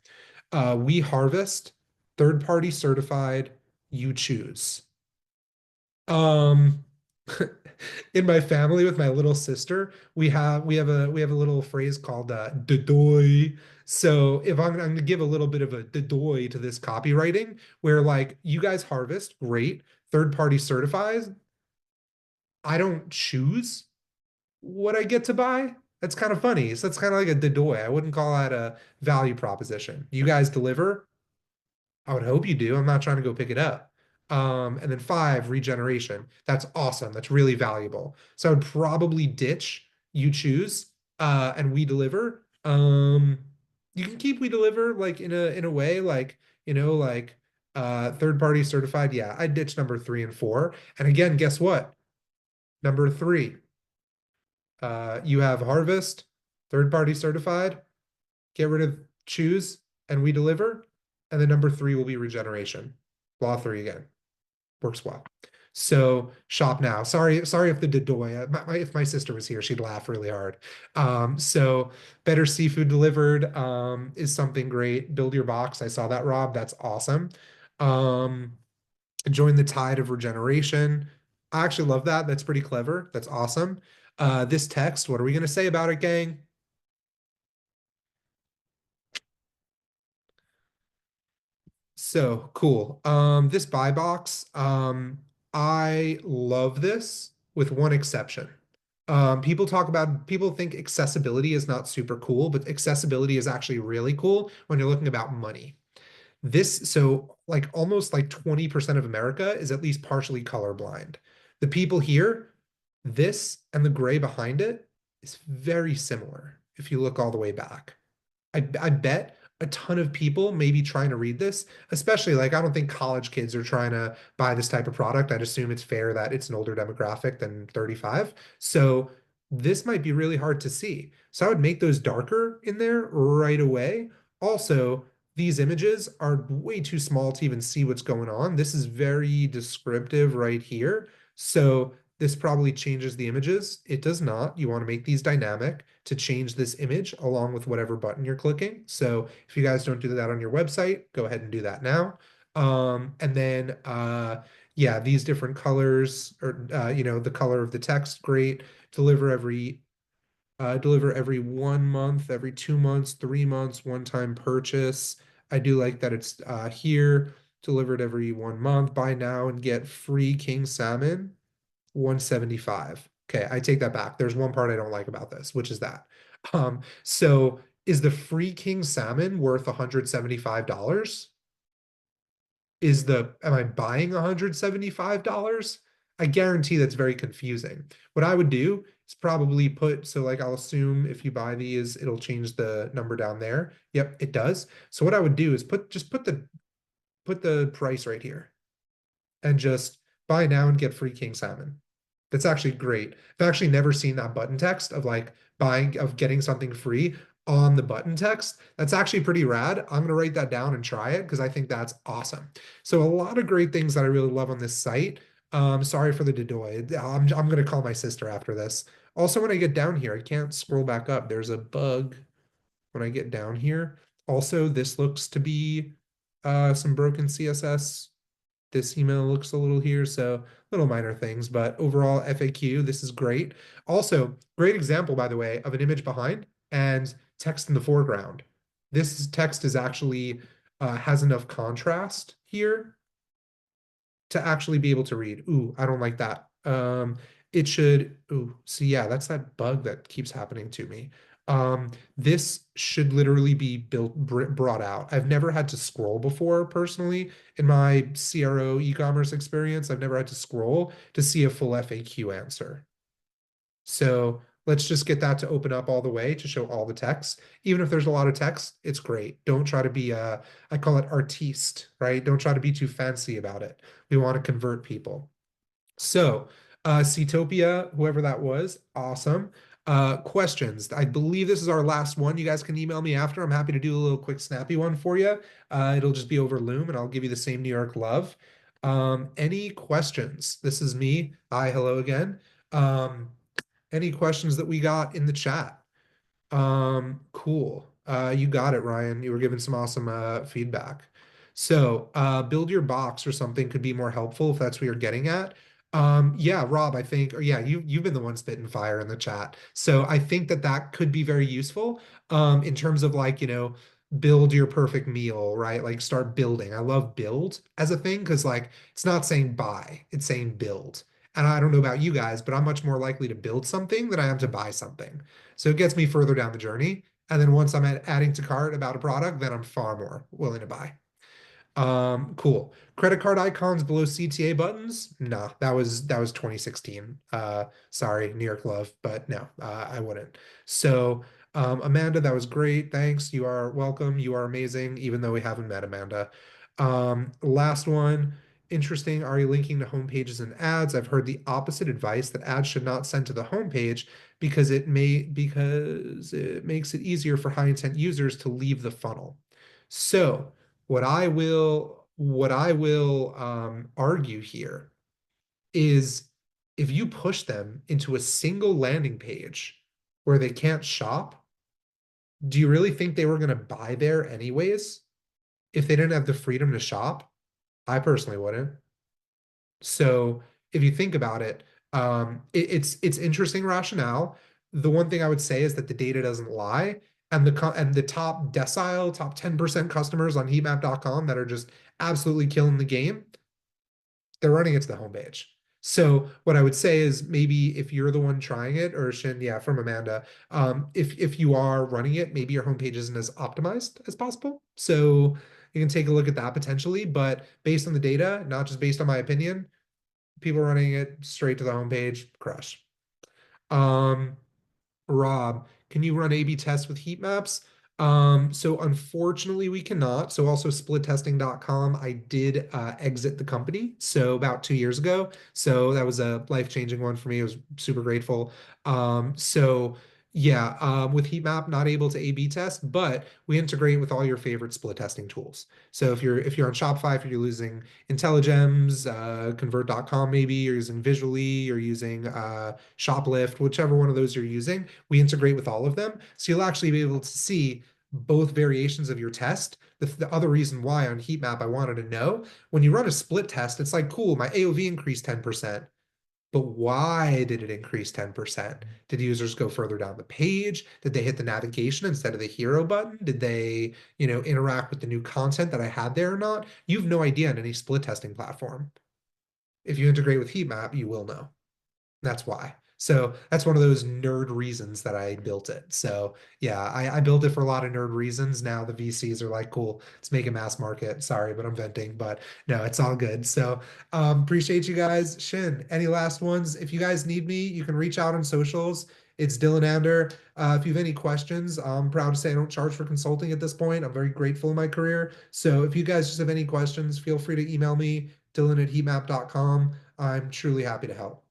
We harvest, third-party certified, you choose. In my family with my little sister, we have a little phrase called "dodoy." So if I'm going to give a little bit of a dodoy to this copywriting, where you guys harvest, great, third party certifies, I don't choose what I get to buy. That's kind of funny. So that's kind of like a dedoy. I wouldn't call that a value proposition. You guys deliver. I would hope you do. I'm not trying to go pick it up. And then 5, regeneration. That's awesome. That's really valuable. So I would probably ditch you choose and we deliver. You can keep we deliver like in a way like like third party certified. Yeah, I'd ditch number 3 and 4. And again, guess what? Number 3, you have harvest, third party certified, get rid of choose, and we deliver. And then number 3 will be regeneration. Law 3 again. Works well. So shop now. Sorry if the Dedoy, if my sister was here, she'd laugh really hard. So better seafood delivered is something great. Build your box. I saw that, Rob. That's awesome. Join the tide of regeneration. I actually love that. That's pretty clever. That's awesome. This text, what are we going to say about it, gang? So cool. This buy box, I love this with one exception. People think accessibility is not super cool, but accessibility is actually really cool when you're looking about money. So like almost like 20% of America is at least partially colorblind. The people here, this and the gray behind it is very similar if you look all the way back. I bet a ton of people may be trying to read this, especially like I don't think college kids are trying to buy this type of product. I'd assume it's fair that it's an older demographic than 35. So this might be really hard to see. So I would make those darker in there right away. Also, these images are way too small to even see what's going on. This is very descriptive right here. So this probably changes the images. It does not. You want to make these dynamic to change this image along with whatever button you're clicking. So if you guys don't do that on your website, go ahead and do that now. And then, yeah, these different colors or, the color of the text, great. Deliver every 1 month, every 2 months, 3 months, one-time purchase. I do like that it's here, delivered every 1 month. Buy now and get free king salmon. 175. Okay, I take that back. There's one part I don't like about this, which is that. So is the free king salmon worth $175? Am I buying $175? I guarantee that's very confusing. What I would do is probably so like I'll assume if you buy these, it'll change the number down there. Yep, it does. So what I would do is put the price right here and just buy now and get free king salmon. That's actually great. I've actually never seen that button text of like getting something free on the button text. That's actually pretty rad. I'm going to write that down and try it because I think that's awesome. So a lot of great things that I really love on this site. Sorry for the dedoy. I'm going to call my sister after this. Also, when I get down here, I can't scroll back up. There's a bug when I get down here. Also, this looks to be some broken CSS. This email looks a little here, so little minor things, but overall FAQ, this is great. Also, great example, by the way, of an image behind and text in the foreground. This text is actually has enough contrast here to actually be able to read. Ooh, I don't like that. It should, see, yeah, that's that bug that keeps happening to me. This should literally be brought out. I've never had to scroll before personally in my CRO e-commerce experience. I've never had to scroll to see a full FAQ answer. So let's just get that to open up all the way to show all the text. Even if there's a lot of text, it's great. Don't try to be I call it artiste, right? Don't try to be too fancy about it. We want to convert people. So Seatopia, whoever that was, awesome. Questions. I believe this is our last one. You guys can email me after. I'm happy to do a little quick snappy one for you. It'll just be over Loom and I'll give you the same New York love. Any questions? This is me. Hi, hello again. Any questions that we got in the chat? Cool. You got it, Ryan. You were giving some awesome feedback. So build your box or something could be more helpful if that's what you're getting at. Yeah, Rob, I think, or yeah, you've been the one spitting fire in the chat. So I think that could be very useful in terms of like, build your perfect meal, right? Like start building. I love build as a thing because like it's not saying buy, it's saying build. And I don't know about you guys, but I'm much more likely to build something than I am to buy something. So it gets me further down the journey. And then once I'm adding to cart about a product, then I'm far more willing to buy. Cool. Credit card icons below CTA buttons? No, that was 2016. Sorry, New York love, but no, I wouldn't. So, Amanda, that was great. Thanks. You are welcome. You are amazing, even though we haven't met Amanda. Last one. Interesting. Are you linking to home pages and ads? I've heard the opposite advice that ads should not send to the homepage because it makes it easier for high intent users to leave the funnel. So what I will argue here is if you push them into a single landing page where they can't shop, do you really think they were going to buy there anyways if they didn't have the freedom to shop? I personally wouldn't. So if you think about it, it's interesting rationale. The one thing I would say is that the data doesn't lie, and the top decile, top 10% customers on heatmap.com that are just absolutely killing the game, they're running it to the homepage. So what I would say is maybe if you're the one trying it, or Shin, yeah, from Amanda, if you are running it, maybe your homepage isn't as optimized as possible. So you can take a look at that potentially, but based on the data, not just based on my opinion, people running it straight to the homepage, crush. Um, Rob, can you run A/B tests with heat maps? So unfortunately we cannot. So also splittesting.com, I did exit the company. So about 2 years ago. So that was a life-changing one for me. I was super grateful. So yeah, with heat map, not able to A/B test, but we integrate with all your favorite split testing tools. So if you're on Shopify, if you're using IntelliGems, convert.com, maybe you're using Visually, you're using Shoplift, whichever one of those you're using, we integrate with all of them. So you'll actually be able to see both variations of your test. The other reason why on heat map I wanted to know, when you run a split test, it's like, cool, my AOV increased 10%. But why did it increase 10%? Did users go further down the page? Did they hit the navigation instead of the hero button? Did they, interact with the new content that I had there or not? You have no idea on any split testing platform. If you integrate with Heatmap, you will know. That's why. So that's one of those nerd reasons that I built it. So yeah, I built it for a lot of nerd reasons. Now the VCs are like, cool, let's make a mass market. Sorry, but I'm venting, but no, it's all good. So appreciate you guys. Shin, any last ones? If you guys need me, you can reach out on socials. It's Dylan Ander. If you have any questions, I'm proud to say I don't charge for consulting at this point. I'm very grateful in my career. So if you guys just have any questions, feel free to email me, Dylan@heatmap.com. I'm truly happy to help.